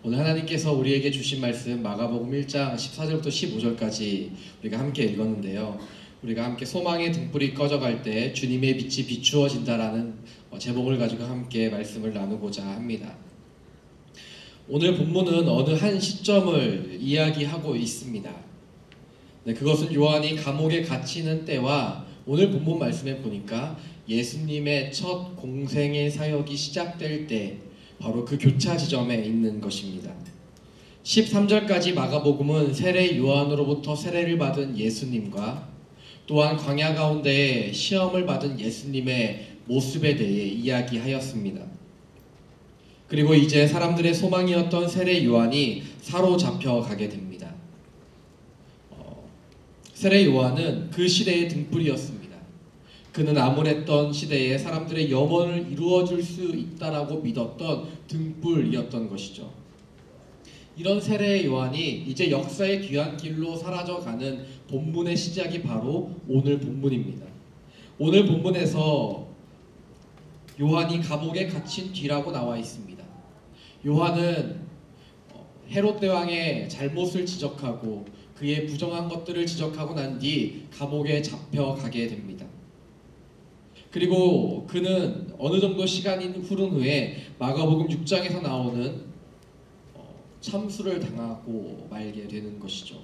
오늘 하나님께서 우리에게 주신 말씀 마가복음 1장 14절부터 15절까지 우리가 함께 읽었는데요. 우리가 함께 소망의 등불이 꺼져갈 때 주님의 빛이 비추어진다라는 제목을 가지고 함께 말씀을 나누고자 합니다. 오늘 본문은 어느 한 시점을 이야기하고 있습니다. 네, 그것은 요한이 감옥에 갇히는 때와 오늘 본문 말씀에 보니까 예수님의 첫 공생의 사역이 시작될 때 바로 그 교차 지점에 있는 것입니다. 13절까지 마가복음은 세례 요한으로부터 세례를 받은 예수님과 또한 광야 가운데 시험을 받은 예수님의 모습에 대해 이야기하였습니다. 그리고 이제 사람들의 소망이었던 세례 요한이 사로잡혀 가게 됩니다. 세례 요한은 그 시대의 등불이었습니다. 그는 암울했던 시대에 사람들의 염원을 이루어줄 수 있다라고 믿었던 등불이었던 것이죠. 이런 세례 요한이 이제 역사의 귀한 길로 사라져가는 본문의 시작이 바로 오늘 본문입니다. 오늘 본문에서 요한이 감옥에 갇힌 뒤라고 나와 있습니다. 요한은 헤롯 대왕의 잘못을 지적하고 그의 부정한 것들을 지적하고 난 뒤 감옥에 잡혀가게 됩니다. 그리고 그는 어느 정도 시간이 흐른 후에 마가복음 6장에서 나오는 참수를 당하고 말게 되는 것이죠.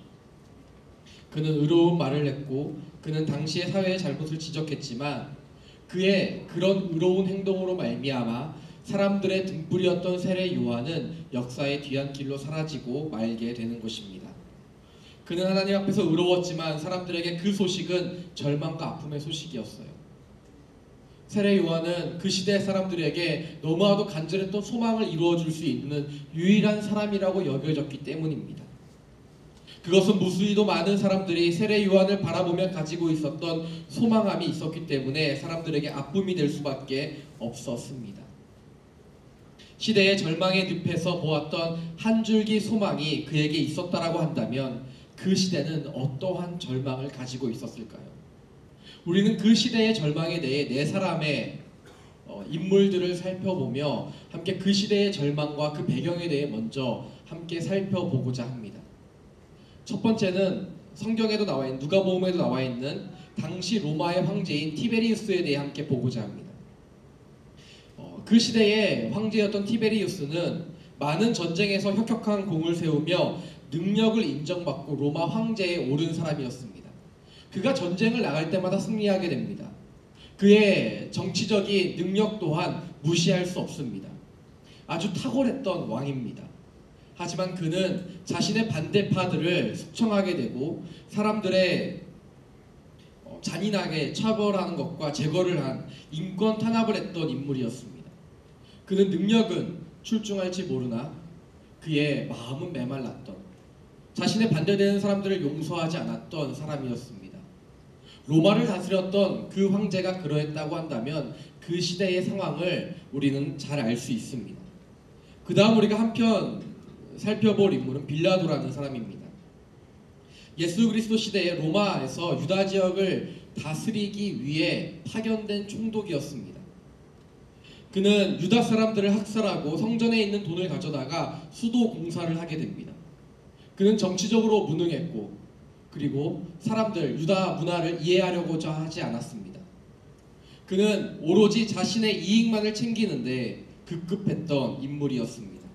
그는 의로운 말을 했고 그는 당시의 사회의 잘못을 지적했지만 그의 그런 의로운 행동으로 말미암아 사람들의 등불이었던 세례 요한은 역사의 뒤한 길로 사라지고 말게 되는 것입니다. 그는 하나님 앞에서 의로웠지만 사람들에게 그 소식은 절망과 아픔의 소식이었어요. 세례 요한은 그 시대 사람들에게 너무나도 간절했던 소망을 이루어줄 수 있는 유일한 사람이라고 여겨졌기 때문입니다. 그것은 무수히도 많은 사람들이 세례 요한을 바라보며 가지고 있었던 소망함이 있었기 때문에 사람들에게 아픔이 될 수밖에 없었습니다. 시대의 절망의 늪에서 보았던 한 줄기 소망이 그에게 있었다라고 한다면 그 시대는 어떠한 절망을 가지고 있었을까요? 우리는 그 시대의 절망에 대해 네 사람의 인물들을 살펴보며 함께 그 시대의 절망과 그 배경에 대해 먼저 함께 살펴보고자 합니다. 첫 번째는 성경에도 나와 있는 누가복음에도 나와 있는 당시 로마의 황제인 티베리우스에 대해 함께 보고자 합니다. 그 시대의 황제였던 티베리우스는 많은 전쟁에서 혁혁한 공을 세우며 능력을 인정받고 로마 황제에 오른 사람이었습니다. 그가 전쟁을 나갈 때마다 승리하게 됩니다. 그의 정치적인 능력 또한 무시할 수 없습니다. 아주 탁월했던 왕입니다. 하지만 그는 자신의 반대파들을 숙청하게 되고 사람들의 잔인하게 처벌하는 것과 제거를 한 인권 탄압을 했던 인물이었습니다. 그는 능력은 출중할지 모르나 그의 마음은 메말랐던, 자신의 반대되는 사람들을 용서하지 않았던 사람이었습니다. 로마를 다스렸던 그 황제가 그러했다고 한다면 그 시대의 상황을 우리는 잘 알 수 있습니다. 그 다음 우리가 한편 살펴볼 인물은 빌라도라는 사람입니다. 예수 그리스도 시대의 로마에서 유다 지역을 다스리기 위해 파견된 총독이었습니다. 그는 유다 사람들을 학살하고 성전에 있는 돈을 가져다가 수도 공사를 하게 됩니다. 그는 정치적으로 무능했고 그리고 사람들 유다 문화를 이해하려고자 하지 않았습니다. 그는 오로지 자신의 이익만을 챙기는데 급급했던 인물이었습니다.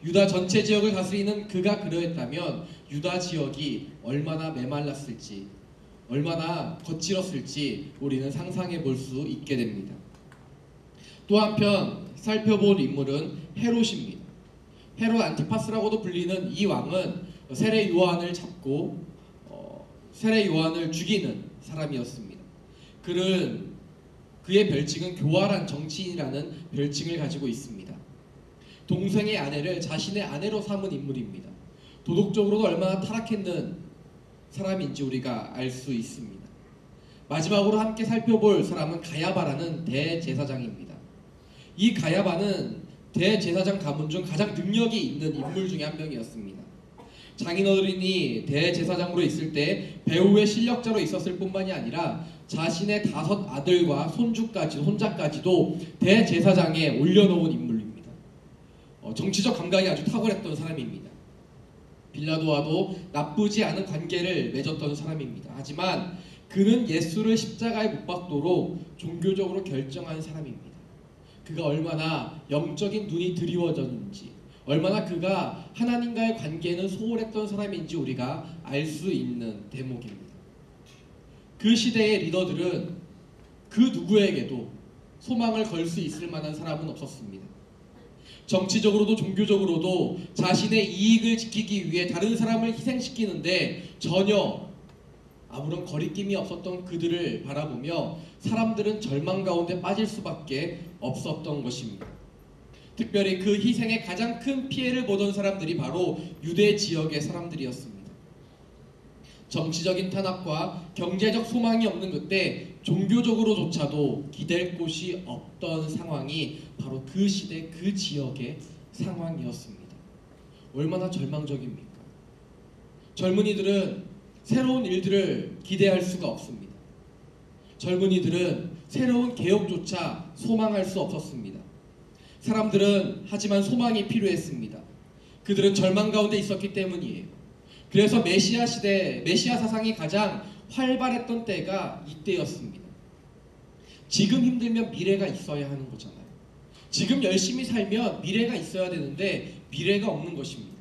유다 전체 지역을 다스리는 그가 그러했다면 유다 지역이 얼마나 메말랐을지, 얼마나 거칠었을지 우리는 상상해 볼 수 있게 됩니다. 또 한편 살펴볼 인물은 헤롯입니다. 헤롯 안티파스라고도 불리는 이 왕은 세례 요한을 잡고 세례 요한을 죽이는 사람이었습니다. 그의 별칭은 교활한 정치인이라는 별칭을 가지고 있습니다. 동생의 아내를 자신의 아내로 삼은 인물입니다. 도덕적으로도 얼마나 타락했는 사람인지 우리가 알 수 있습니다. 마지막으로 함께 살펴볼 사람은 가야바라는 대제사장입니다. 이 가야바는 대제사장 가문 중 가장 능력이 있는 인물 중에 한 명이었습니다. 장인어른이 대제사장으로 있을 때 배후의 실력자로 있었을 뿐만이 아니라 자신의 5 아들과 손자까지도 대제사장에 올려놓은 인물입니다. 정치적 감각이 아주 탁월했던 사람입니다. 빌라도와도 나쁘지 않은 관계를 맺었던 사람입니다. 하지만 그는 예수를 십자가에 못 박도록 종교적으로 결정한 사람입니다. 그가 얼마나 영적인 눈이 드리워졌는지, 얼마나 그가 하나님과의 관계는 소홀했던 사람인지 우리가 알 수 있는 대목입니다. 그 시대의 리더들은 그 누구에게도 소망을 걸 수 있을 만한 사람은 없었습니다. 정치적으로도 종교적으로도 자신의 이익을 지키기 위해 다른 사람을 희생시키는데 전혀 아무런 거리낌이 없었던 그들을 바라보며 사람들은 절망 가운데 빠질 수밖에 없었던 것입니다. 특별히 그 희생에 가장 큰 피해를 보던 사람들이 바로 유대 지역의 사람들이었습니다. 정치적인 탄압과 경제적 소망이 없는 그때 종교적으로조차도 기댈 곳이 없던 상황이 바로 그 시대 그 지역의 상황이었습니다. 얼마나 절망적입니까? 젊은이들은 새로운 일들을 기대할 수가 없습니다. 젊은이들은 새로운 개혁조차 소망할 수 없었습니다. 사람들은 하지만 소망이 필요했습니다. 그들은 절망 가운데 있었기 때문이에요. 그래서 메시아 시대, 메시아 사상이 가장 활발했던 때가 이때였습니다. 지금 힘들면 미래가 있어야 하는 거잖아요. 지금 열심히 살면 미래가 있어야 되는데 미래가 없는 것입니다.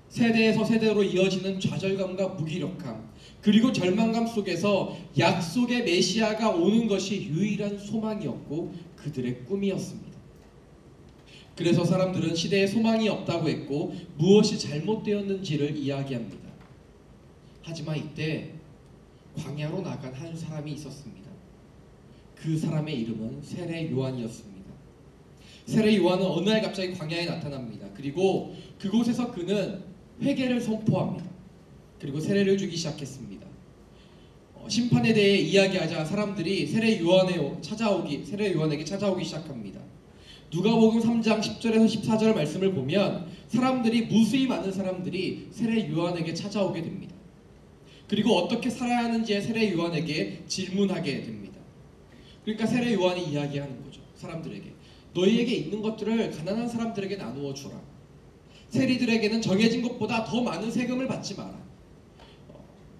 세대에서 세대로 이어지는 좌절감과 무기력함, 그리고 절망감 속에서 약속의 메시아가 오는 것이 유일한 소망이었고 그들의 꿈이었습니다. 그래서 사람들은 시대에 소망이 없다고 했고 무엇이 잘못되었는지를 이야기합니다. 하지만 이때 광야로 나간 한 사람이 있었습니다. 그 사람의 이름은 세례 요한이었습니다. 세례 요한은 어느 날 갑자기 광야에 나타납니다. 그리고 그곳에서 그는 회개를 선포합니다. 그리고 세례를 주기 시작했습니다. 심판에 대해 이야기하자 사람들이 세례 요한에게 찾아오기 시작합니다. 누가복음 3장 10절에서 14절 말씀을 보면 사람들이 무수히 많은 사람들이 세례 요한에게 찾아오게 됩니다. 그리고 어떻게 살아야 하는지에 세례 요한에게 질문하게 됩니다. 그러니까 세례 요한이 이야기하는 거죠. 사람들에게 너희에게 있는 것들을 가난한 사람들에게 나누어 주라. 세리들에게는 정해진 것보다 더 많은 세금을 받지 마라.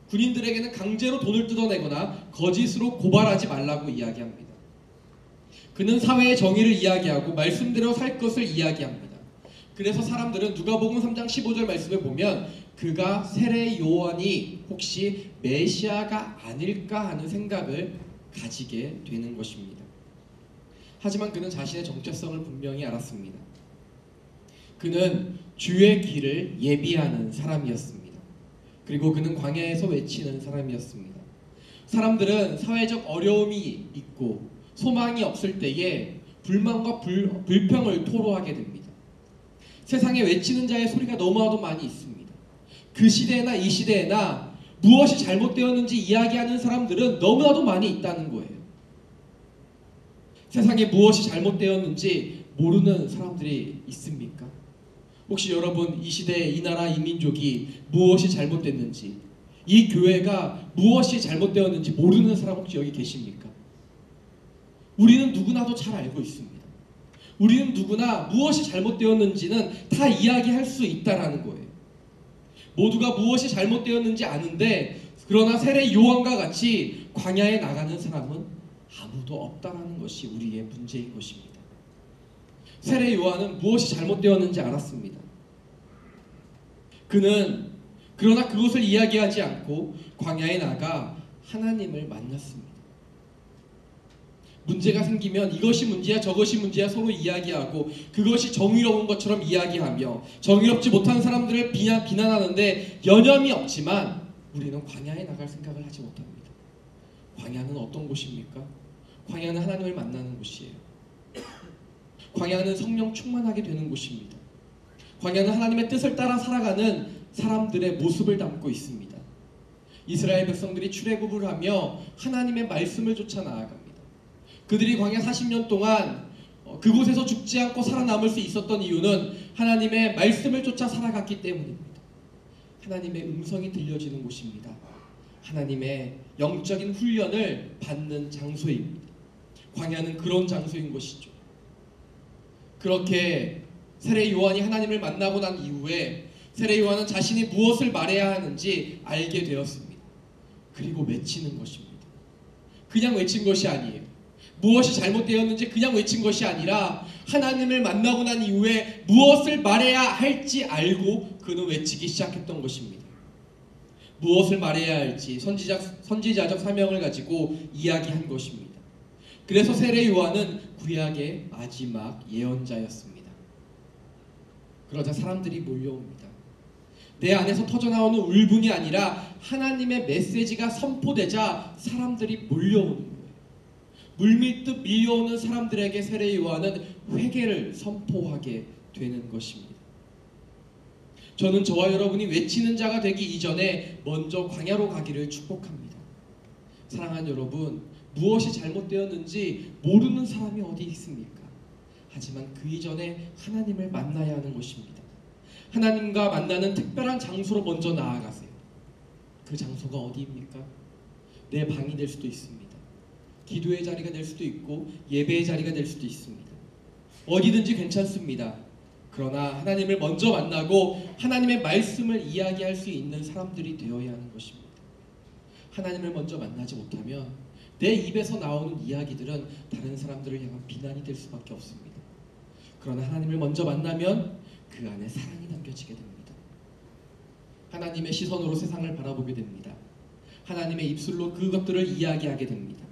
군인들에게는 강제로 돈을 뜯어내거나 거짓으로 고발하지 말라고 이야기합니다. 그는 사회의 정의를 이야기하고 말씀대로 살 것을 이야기합니다. 그래서 사람들은 누가복음 3장 15절 말씀을 보면 그가 세례 요한이 혹시 메시아가 아닐까 하는 생각을 가지게 되는 것입니다. 하지만 그는 자신의 정체성을 분명히 알았습니다. 그는 주의 길을 예비하는 사람이었습니다. 그리고 그는 광야에서 외치는 사람이었습니다. 사람들은 사회적 어려움이 있고 소망이 없을 때에 불만과 불평을 토로하게 됩니다. 세상에 외치는 자의 소리가 너무나도 많이 있습니다. 그 시대나 이 시대나 무엇이 잘못되었는지 이야기하는 사람들은 너무나도 많이 있다는 거예요. 세상에 무엇이 잘못되었는지 모르는 사람들이 있습니까? 혹시 여러분 이 시대, 이 나라, 이 민족이 무엇이 잘못됐는지, 이 교회가 무엇이 잘못되었는지 모르는 사람 혹시 여기 계십니까? 우리는 누구나도 잘 알고 있습니다. 우리는 누구나 무엇이 잘못되었는지는 다 이야기할 수 있다라는 거예요. 모두가 무엇이 잘못되었는지 아는데 그러나 세례 요한과 같이 광야에 나가는 사람은 아무도 없다라는 것이 우리의 문제인 것입니다. 세례 요한은 무엇이 잘못되었는지 알았습니다. 그는 그러나 그것을 이야기하지 않고 광야에 나가 하나님을 만났습니다. 문제가 생기면 이것이 문제야 저것이 문제야 서로 이야기하고 그것이 정의로운 것처럼 이야기하며 정의롭지 못한 사람들을 비난하는데 여념이 없지만 우리는 광야에 나갈 생각을 하지 못합니다. 광야는 어떤 곳입니까? 광야는 하나님을 만나는 곳이에요. 광야는 성령 충만하게 되는 곳입니다. 광야는 하나님의 뜻을 따라 살아가는 사람들의 모습을 담고 있습니다. 이스라엘 백성들이 출애굽을 하며 하나님의 말씀을 쫓아 나아갑니다. 그들이 광야 40년 동안 그곳에서 죽지 않고 살아남을 수 있었던 이유는 하나님의 말씀을 쫓아 살아갔기 때문입니다. 하나님의 음성이 들려지는 곳입니다. 하나님의 영적인 훈련을 받는 장소입니다. 광야는 그런 장소인 것이죠. 그렇게 세례 요한이 하나님을 만나고 난 이후에 세례 요한은 자신이 무엇을 말해야 하는지 알게 되었습니다. 그리고 외치는 것입니다. 그냥 외친 것이 아니에요. 무엇이 잘못되었는지 그냥 외친 것이 아니라 하나님을 만나고 난 이후에 무엇을 말해야 할지 알고 그는 외치기 시작했던 것입니다. 무엇을 말해야 할지 선지자적 사명을 가지고 이야기한 것입니다. 그래서 세례 요한은 구약의 마지막 예언자였습니다. 그러자 사람들이 몰려옵니다. 내 안에서 터져나오는 울분이 아니라 하나님의 메시지가 선포되자 사람들이 몰려오는 거예요. 물밀듯 밀려오는 사람들에게 세례 요한은 회개를 선포하게 되는 것입니다. 저는 저와 여러분이 외치는 자가 되기 이전에 먼저 광야로 가기를 축복합니다. 사랑하는 여러분, 무엇이 잘못되었는지 모르는 사람이 어디 있습니까? 하지만 그 이전에 하나님을 만나야 하는 것입니다. 하나님과 만나는 특별한 장소로 먼저 나아가세요. 그 장소가 어디입니까? 내 방이 될 수도 있습니다. 기도의 자리가 될 수도 있고 예배의 자리가 될 수도 있습니다. 어디든지 괜찮습니다. 그러나 하나님을 먼저 만나고 하나님의 말씀을 이야기할 수 있는 사람들이 되어야 하는 것입니다. 하나님을 먼저 만나지 못하면 내 입에서 나오는 이야기들은 다른 사람들을 향한 비난이 될 수밖에 없습니다. 그러나 하나님을 먼저 만나면 그 안에 사랑이 담겨지게 됩니다. 하나님의 시선으로 세상을 바라보게 됩니다. 하나님의 입술로 그것들을 이야기하게 됩니다.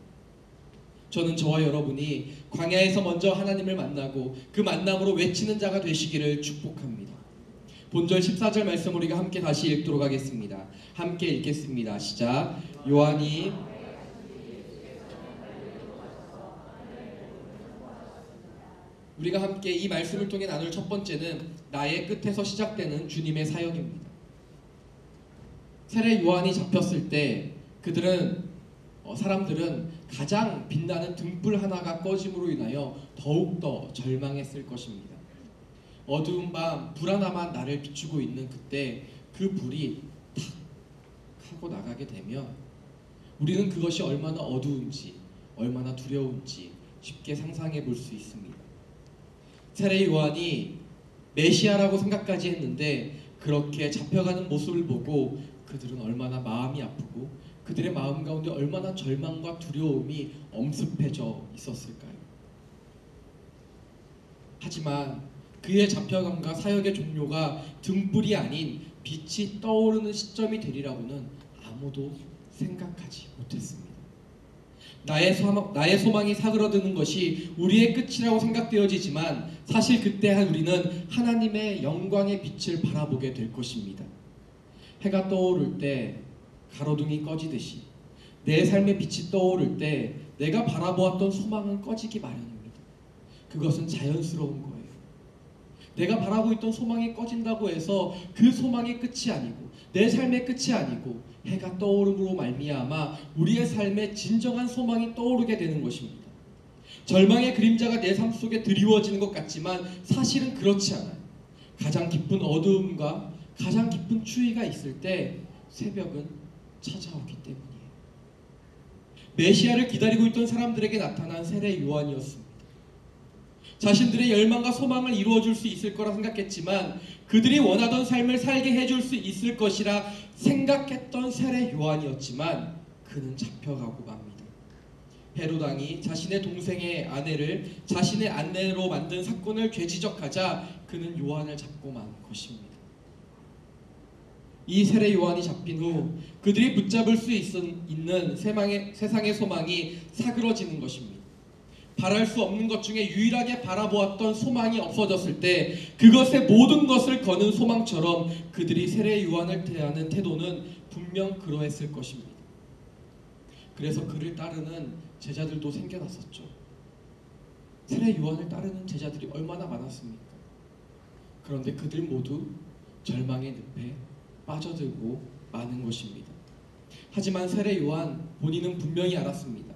저는 저와 여러분이 광야에서 먼저 하나님을 만나고 그 만남으로 외치는 자가 되시기를 축복합니다. 본절 14절 말씀 우리가 함께 다시 읽도록 하겠습니다. 함께 읽겠습니다. 시작. 요한이 우리가 함께 이 말씀을 통해 나눌 첫 번째는 나의 끝에서 시작되는 주님의 사역입니다. 세례 요한이 잡혔을 때 사람들은 가장 빛나는 등불 하나가 꺼짐으로 인하여 더욱더 절망했을 것입니다. 어두운 밤 불 하나만 나를 비추고 있는 그때 그 불이 탁 하고 나가게 되면 우리는 그것이 얼마나 어두운지 얼마나 두려운지 쉽게 상상해 볼 수 있습니다. 세례 요한이 메시아라고 생각까지 했는데 그렇게 잡혀가는 모습을 보고 그들은 얼마나 마음이 아프고 그들의 마음 가운데 얼마나 절망과 두려움이 엄습해져 있었을까요? 하지만 그의 잡혀감과 사역의 종료가 등불이 아닌 빛이 떠오르는 시점이 되리라고는 아무도 생각하지 못했습니다. 나의 소망이 사그러드는 것이 우리의 끝이라고 생각되어지지만 사실 그때 우리는 하나님의 영광의 빛을 바라보게 될 것입니다. 해가 떠오를 때 가로등이 꺼지듯이 내 삶의 빛이 떠오를 때 내가 바라보았던 소망은 꺼지기 마련입니다. 그것은 자연스러운 거예요. 내가 바라고 있던 소망이 꺼진다고 해서 그 소망의 끝이 아니고 내 삶의 끝이 아니고 해가 떠오름으로 말미암아 우리의 삶에 진정한 소망이 떠오르게 되는 것입니다. 절망의 그림자가 내 삶 속에 드리워지는 것 같지만 사실은 그렇지 않아요. 가장 깊은 어두움과 가장 깊은 추위가 있을 때 새벽은 찾아오기 때문이에요. 메시아를 기다리고 있던 사람들에게 나타난 세례 요한이었습니다. 자신들의 열망과 소망을 이루어줄 수 있을 거라 생각했지만 그들이 원하던 삶을 살게 해줄 수 있을 것이라 생각했던 세례 요한이었지만 그는 잡혀가고 맙니다. 헤롯 왕이 자신의 동생의 아내를 자신의 아내로 만든 사건을 죄지적하자 그는 요한을 잡고 만 것입니다. 이 세례 요한이 잡힌 후 그들이 붙잡을 수 있는 세상의 소망이 사그러지는 것입니다. 바랄 수 없는 것 중에 유일하게 바라보았던 소망이 없어졌을 때 그것의 모든 것을 거는 소망처럼 그들이 세례 요한을 대하는 태도는 분명 그러했을 것입니다. 그래서 그를 따르는 제자들도 생겨났었죠. 세례 요한을 따르는 제자들이 얼마나 많았습니까? 그런데 그들 모두 절망의 늪에 빠져들고 마는 것입니다. 하지만 세례 요한 본인은 분명히 알았습니다.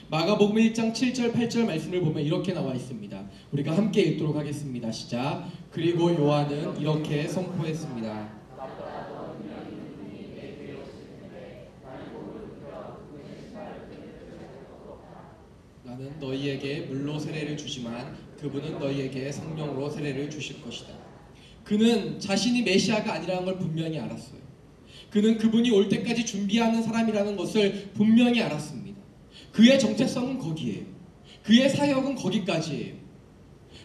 마가복음 1장 7절 8절 말씀을 보면 이렇게 나와 있습니다. 우리가 함께 읽도록 하겠습니다. 시작. 그리고 요한은 이렇게 선포했습니다. 나는 너희에게 물로 세례를 주지만 그분은 너희에게 성령으로 세례를 주실 것이다. 그는 자신이 메시아가 아니라는 걸 분명히 알았어요. 그는 그분이 올 때까지 준비하는 사람이라는 것을 분명히 알았습니다. 그의 정체성은 거기에요. 그의 사역은 거기까지예요.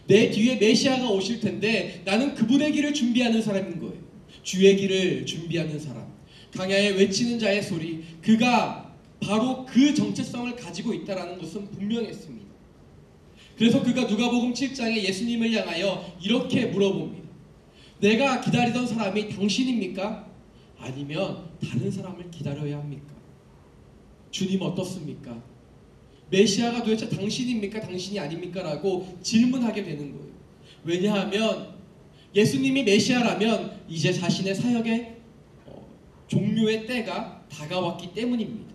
내 뒤에 메시아가 오실 텐데 나는 그분의 길을 준비하는 사람인 거예요. 주의 길을 준비하는 사람. 강야에 외치는 자의 소리, 그가 바로 그 정체성을 가지고 있다는 것은 분명했습니다. 그래서 그가 누가복음 7장에 예수님을 향하여 이렇게 물어봅니다. 내가 기다리던 사람이 당신입니까? 아니면 다른 사람을 기다려야 합니까? 주님 어떻습니까? 메시아가 도대체 당신입니까? 당신이 아닙니까? 라고 질문하게 되는 거예요. 왜냐하면 예수님이 메시아라면 이제 자신의 사역의 종료의 때가 다가왔기 때문입니다.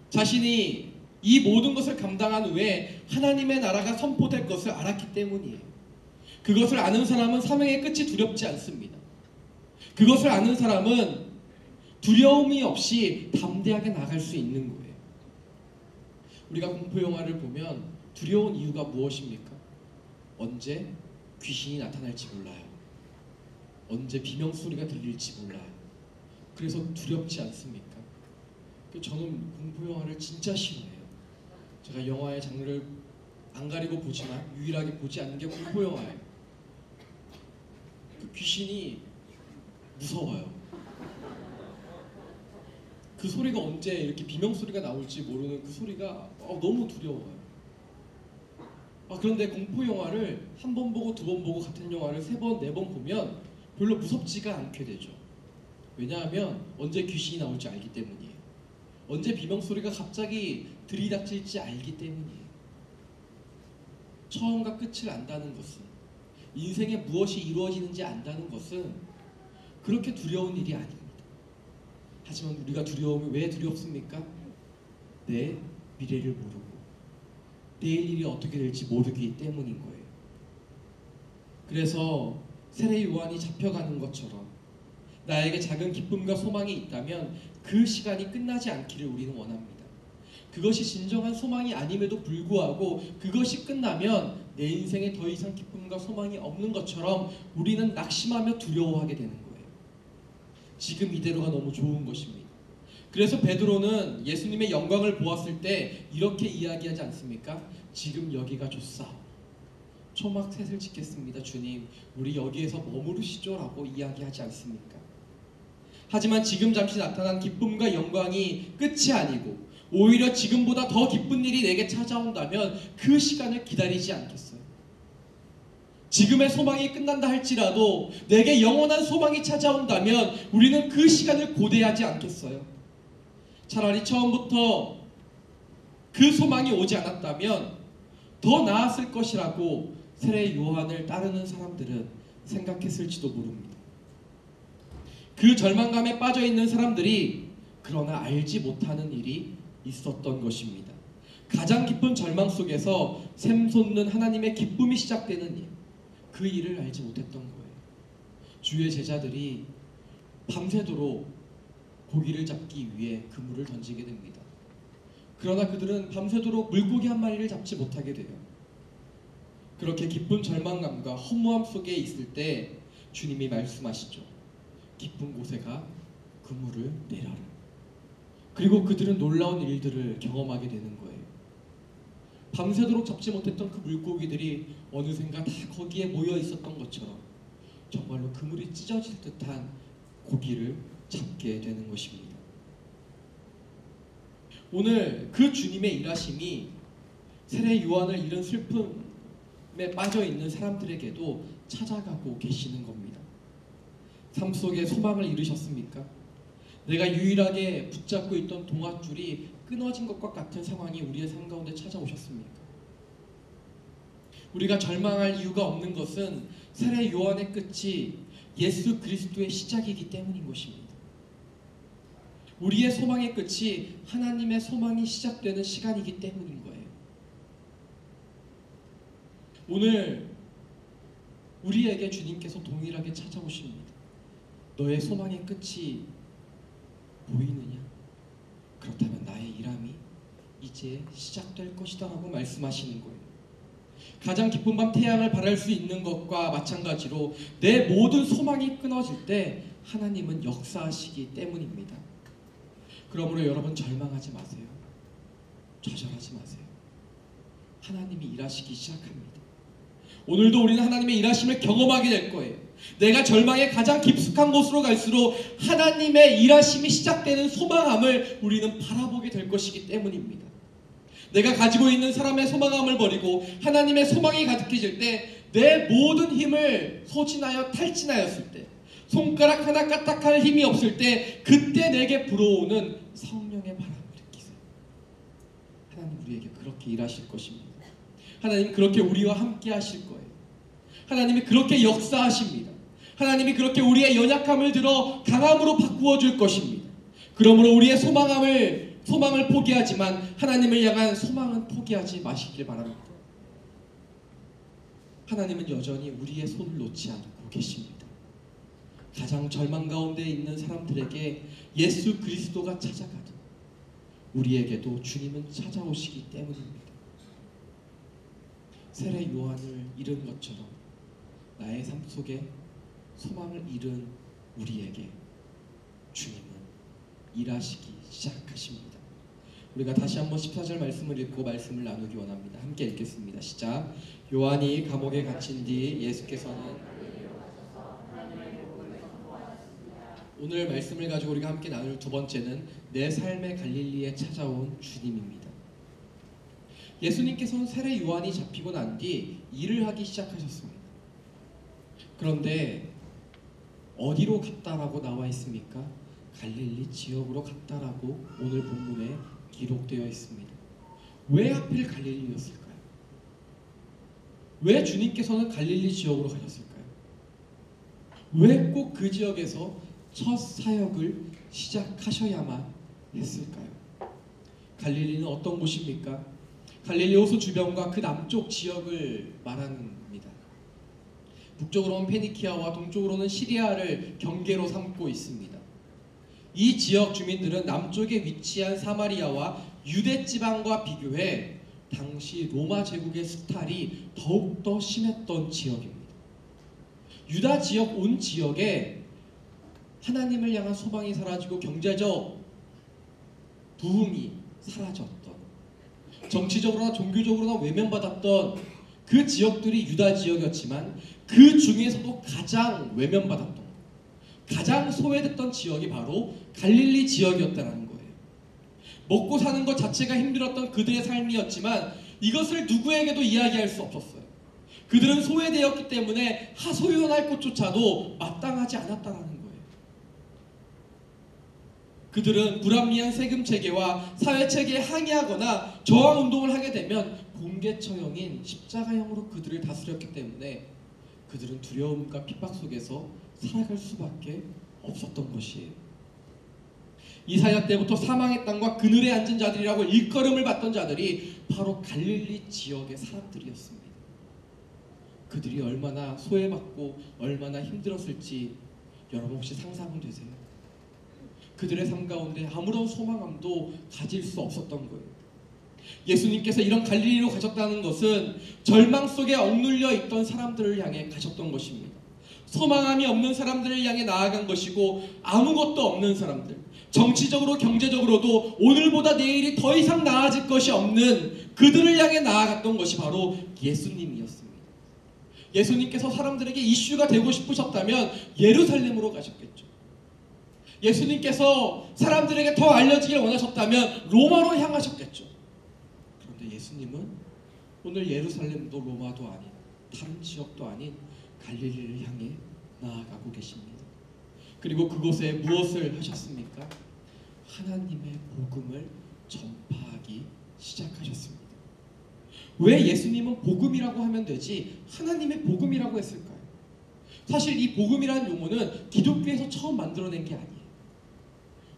자신이 이 모든 것을 감당한 후에 하나님의 나라가 선포될 것을 알았기 때문이에요. 그것을 아는 사람은 사명의 끝이 두렵지 않습니다. 그것을 아는 사람은 두려움이 없이 담대하게 나갈 수 있는 거예요. 우리가 공포영화를 보면 두려운 이유가 무엇입니까? 언제 귀신이 나타날지 몰라요. 언제 비명소리가 들릴지 몰라요. 그래서 두렵지 않습니까? 저는 공포영화를 진짜 싫어해요. 제가 영화의 장르를 안 가리고 보지만 유일하게 보지 않는 게 공포영화예요. 그 귀신이 무서워요. 그 소리가 언제 이렇게 비명소리가 나올지 모르는 그 소리가 너무 두려워요. 그런데 공포영화를 한 번 보고 두 번 보고 같은 영화를 세 번, 네 번 보면 별로 무섭지가 않게 되죠. 왜냐하면 언제 귀신이 나올지 알기 때문이에요. 언제 비명소리가 갑자기 들이닥칠지 알기 때문이에요. 처음과 끝을 안다는 것은, 인생에 무엇이 이루어지는지 안다는 것은 그렇게 두려운 일이 아닙니다. 하지만 우리가 두려움이 왜 두렵습니까? 내 미래를 모르고 내일 일이 어떻게 될지 모르기 때문인 거예요. 그래서 세례 요한이 잡혀가는 것처럼 나에게 작은 기쁨과 소망이 있다면 그 시간이 끝나지 않기를 우리는 원합니다. 그것이 진정한 소망이 아님에도 불구하고 그것이 끝나면 내 인생에 더 이상 기쁨과 소망이 없는 것처럼 우리는 낙심하며 두려워하게 되는 거예요. 지금 이대로가 너무 좋은 것입니다. 그래서 베드로는 예수님의 영광을 보았을 때 이렇게 이야기하지 않습니까? 지금 여기가 좋사. 초막셋을 짓겠습니다. 주님, 우리 여기에서 머무르시죠? 라고 이야기하지 않습니까? 하지만 지금 잠시 나타난 기쁨과 영광이 끝이 아니고 오히려 지금보다 더 기쁜 일이 내게 찾아온다면 그 시간을 기다리지 않겠어요? 지금의 소망이 끝난다 할지라도 내게 영원한 소망이 찾아온다면 우리는 그 시간을 고대하지 않겠어요? 차라리 처음부터 그 소망이 오지 않았다면 더 나았을 것이라고 세례 요한을 따르는 사람들은 생각했을지도 모릅니다. 그 절망감에 빠져 있는 사람들이 그러나 알지 못하는 일이 있었던 것입니다. 가장 깊은 절망 속에서 샘솟는 하나님의 기쁨이 시작되는 일, 그 일을 알지 못했던 거예요. 주의 제자들이 밤새도록 고기를 잡기 위해 그물을 던지게 됩니다. 그러나 그들은 밤새도록 물고기 한 마리를 잡지 못하게 돼요. 그렇게 깊은 절망감과 허무함 속에 있을 때 주님이 말씀하시죠. 깊은 곳에 가 그물을 내려라. 그리고 그들은 놀라운 일들을 경험하게 되는 거예요. 밤새도록 잡지 못했던 그 물고기들이 어느샌가 다 거기에 모여 있었던 것처럼 정말로 그물이 찢어질 듯한 고기를 잡게 되는 것입니다. 오늘 그 주님의 일하심이 세례 요한을 잃은 슬픔에 빠져 있는 사람들에게도 찾아가고 계시는 겁니다. 삶 속에 소망을 잃으셨습니까? 내가 유일하게 붙잡고 있던 동아줄이 끊어진 것과 같은 상황이 우리의 삶 가운데 찾아오셨습니까? 우리가 절망할 이유가 없는 것은 세례 요한의 끝이 예수 그리스도의 시작이기 때문인 것입니다. 우리의 소망의 끝이 하나님의 소망이 시작되는 시간이기 때문인 거예요. 오늘 우리에게 주님께서 동일하게 찾아오십니다. 너의 소망의 끝이 보이느냐? 그렇다면 나의 일함이 이제 시작될 것이다 라고 말씀하시는 거예요. 가장 깊은 밤 태양을 바랄 수 있는 것과 마찬가지로 내 모든 소망이 끊어질 때 하나님은 역사하시기 때문입니다. 그러므로 여러분 절망하지 마세요. 좌절하지 마세요. 하나님이 일하시기 시작합니다. 오늘도 우리는 하나님의 일하심을 경험하게 될 거예요. 내가 절망의 가장 깊숙한 곳으로 갈수록 하나님의 일하심이 시작되는 소망함을 우리는 바라보게 될 것이기 때문입니다. 내가 가지고 있는 사람의 소망함을 버리고 하나님의 소망이 가득해질 때 내 모든 힘을 소진하여 탈진하였을 때 손가락 하나 까딱할 힘이 없을 때 그때 내게 불어오는 성령의 바람을 느끼세요. 하나님 우리에게 그렇게 일하실 것입니다. 하나님 그렇게 우리와 함께 하실 거예요. 하나님이 그렇게 역사하십니다. 하나님이 그렇게 우리의 연약함을 들어 강함으로 바꾸어 줄 것입니다. 그러므로 우리의 소망을 포기하지만 하나님을 향한 소망은 포기하지 마시길 바랍니다. 하나님은 여전히 우리의 손을 놓지 않고 계십니다. 가장 절망 가운데 있는 사람들에게 예수 그리스도가 찾아가듯 우리에게도 주님은 찾아오시기 때문입니다. 세례 요한을 잃은 것처럼 나의 삶 속에 소망을 잃은 우리에게 주님은 일하시기 시작하십니다. 우리가 다시 한번 14절 말씀을 읽고 말씀을 나누기 원합니다. 함께 읽겠습니다. 시작. 요한이 감옥에 갇힌 뒤 예수께서는 오늘 말씀을 가지고 우리가 함께 나눌 두 번째는 내 삶의 갈릴리에 찾아온 주님입니다. 예수님께서는 세례 요한이 잡히고 난 뒤 일을 하기 시작하셨습니다. 그런데 어디로 갔다라고 나와 있습니까? 갈릴리 지역으로 갔다라고 오늘 본문에 기록되어 있습니다. 왜 하필 갈릴리였을까요? 왜 주님께서는 갈릴리 지역으로 가셨을까요? 왜 꼭 그 지역에서 첫 사역을 시작하셔야만 했을까요? 갈릴리는 어떤 곳입니까? 갈릴리 호수 주변과 그 남쪽 지역을 말합니다. 북쪽으로는 페니키아와 동쪽으로는 시리아를 경계로 삼고 있습니다. 이 지역 주민들은 남쪽에 위치한 사마리아와 유대 지방과 비교해 당시 로마 제국의 스탈이 더욱더 심했던 지역입니다. 유다 지역 온 지역에 하나님을 향한 소망이 사라지고 경제적 부흥이 사라졌던, 정치적으로나 종교적으로나 외면받았던 그 지역들이 유다 지역이었지만 그 중에서도 가장 외면받았던, 가장 소외됐던 지역이 바로 갈릴리 지역이었다는 거예요. 먹고 사는 것 자체가 힘들었던 그들의 삶이었지만 이것을 누구에게도 이야기할 수 없었어요. 그들은 소외되었기 때문에 하소연할 것조차도 마땅하지 않았다는 거예요. 그들은 불합리한 세금 체계와 사회 체계에 항의하거나 저항 운동을 하게 되면 공개 처형인 십자가형으로 그들을 다스렸기 때문에 그들은 두려움과 핍박 속에서 살아갈 수밖에 없었던 것이에요. 이사야 때부터 사망의 땅과 그늘에 앉은 자들이라고 일컬음을 받던 자들이 바로 갈릴리 지역의 사람들이었습니다. 그들이 얼마나 소외받고 얼마나 힘들었을지 여러분 혹시 상상은 되세요? 그들의 삶 가운데 아무런 소망함도 가질 수 없었던 거예요. 예수님께서 이런 갈릴리로 가셨다는 것은 절망 속에 억눌려 있던 사람들을 향해 가셨던 것입니다. 소망함이 없는 사람들을 향해 나아간 것이고 아무것도 없는 사람들, 정치적으로 경제적으로도 오늘보다 내일이 더 이상 나아질 것이 없는 그들을 향해 나아갔던 것이 바로 예수님이었습니다. 예수님께서 사람들에게 이슈가 되고 싶으셨다면 예루살렘으로 가셨겠죠. 예수님께서 사람들에게 더 알려지길 원하셨다면 로마로 향하셨겠죠. 그런데 예수님은 오늘 예루살렘도 로마도 아닌 다른 지역도 아닌 갈릴리를 향해 나아가고 계십니다. 그리고 그곳에 무엇을 하셨습니까? 하나님의 복음을 전파하기 시작하셨습니다. 왜 예수님은 복음이라고 하면 되지 하나님의 복음이라고 했을까요? 사실 이 복음이라는 용어는 기독교에서 처음 만들어낸 게 아니에요.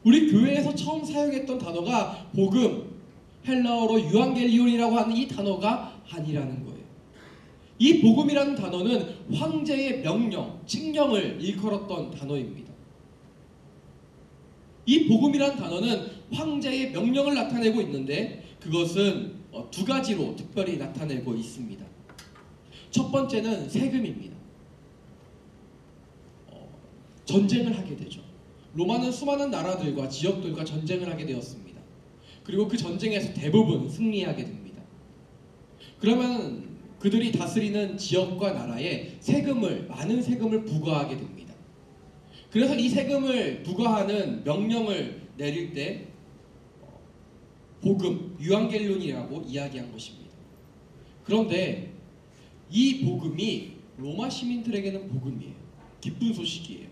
우리 교회에서 처음 사용했던 단어가 복음, 헬라어로 유앙겔리온이라고 하는 이 단어가 아니라는 거예요. 이 복음이라는 단어는 황제의 명령, 칙령을 일컬었던 단어입니다. 이 복음이라는 단어는 황제의 명령을 나타내고 있는데 그것은 두 가지로 특별히 나타내고 있습니다. 첫 번째는 세금입니다. 전쟁을 하게 되죠. 로마는 수많은 나라들과 지역들과 전쟁을 하게 되었습니다. 그리고 그 전쟁에서 대부분 승리하게 됩니다. 그러면 그들이 다스리는 지역과 나라에 많은 세금을 부과하게 됩니다. 그래서 이 세금을 부과하는 명령을 내릴 때 복음, 유앙겔론이라고 이야기한 것입니다. 그런데 이 복음이 로마 시민들에게는 복음이에요. 기쁜 소식이에요.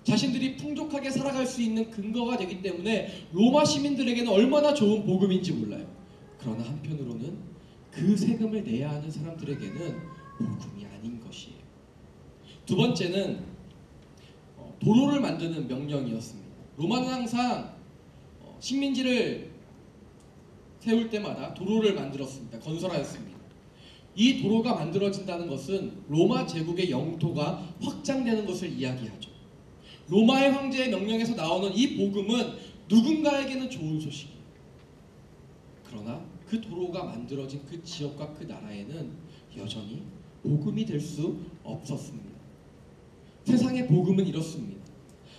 자신들이 풍족하게 살아갈 수 있는 근거가 되기 때문에 로마 시민들에게는 얼마나 좋은 복음인지 몰라요. 그러나 한편으로는 그 세금을 내야 하는 사람들에게는 복음이 아닌 것이에요. 두 번째는 도로를 만드는 명령이었습니다. 로마는 항상 식민지를 세울 때마다 도로를 만들었습니다. 건설하였습니다. 이 도로가 만들어진다는 것은 로마 제국의 영토가 확장되는 것을 이야기하죠. 로마의 황제의 명령에서 나오는 이 복음은 누군가에게는 좋은 소식이에요. 그러나 그 도로가 만들어진 그 지역과 그 나라에는 여전히 복음이 될 수 없었습니다. 세상의 복음은 이렇습니다.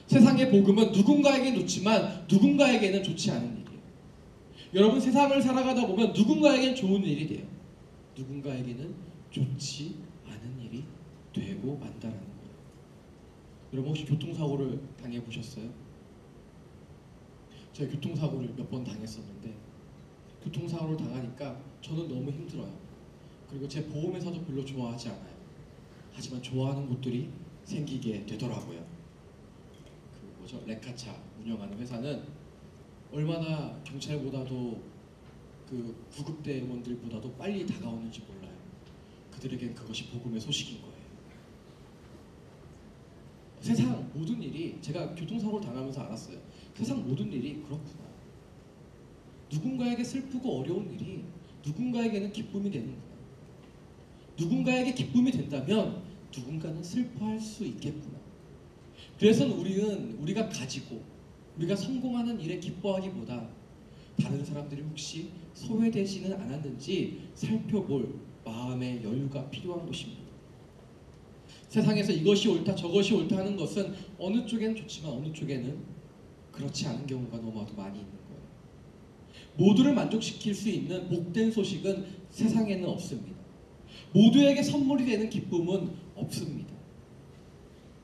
세상의 복음은 누군가에게는 좋지만 누군가에게는 좋지 않은 일이에요. 여러분, 세상을 살아가다 보면 누군가에게는 좋은 일이 돼요. 누군가에게는 좋지 않은 일이 되고 만다라는 거예요. 여러분, 혹시 교통사고를 당해보셨어요? 제가 교통사고를 몇 번 당했었는데 교통사고를 당하니까 저는 너무 힘들어요. 그리고 제 보험회사도 별로 좋아하지 않아요. 하지만 좋아하는 곳들이 생기게 되더라고요. 레카차 운영하는 회사는 얼마나 경찰보다도 그 구급대원들보다도 빨리 다가오는지 몰라요. 그들에겐 그것이 복음의 소식인 거예요. 세상 모든 일이, 제가 교통사고를 당하면서 알았어요. 세상 모든 일이 그렇구나. 누군가에게 슬프고 어려운 일이 누군가에게는 기쁨이 되는구나. 누군가에게 기쁨이 된다면 누군가는 슬퍼할 수 있겠구나. 그래서 우리가 가지고 우리가 성공하는 일에 기뻐하기보다 다른 사람들이 혹시 소외되지는 않았는지 살펴볼 마음의 여유가 필요한 것입니다. 세상에서 이것이 옳다 저것이 옳다 하는 것은 어느 쪽에는 좋지만 어느 쪽에는 그렇지 않은 경우가 너무나도 많이 있는 거예요. 모두를 만족시킬 수 있는 복된 소식은 세상에는 없습니다. 모두에게 선물이 되는 기쁨은 없습니다.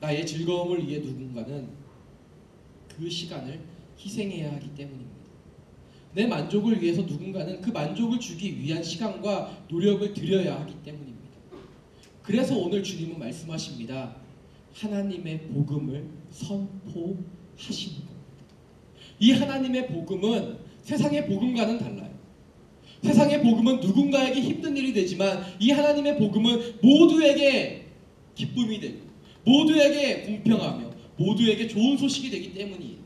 나의 즐거움을 위해 누군가는 그 시간을 희생해야 하기 때문입니다. 내 만족을 위해서 누군가는 그 만족을 주기 위한 시간과 노력을 들여야 하기 때문입니다. 그래서 오늘 주님은 말씀하십니다. 하나님의 복음을 선포하시는 겁니다. 이 하나님의 복음은 세상의 복음과는 달라요. 세상의 복음은 누군가에게 힘든 일이 되지만 이 하나님의 복음은 모두에게 기쁨이 되고 모두에게 공평하며 모두에게 좋은 소식이 되기 때문이에요.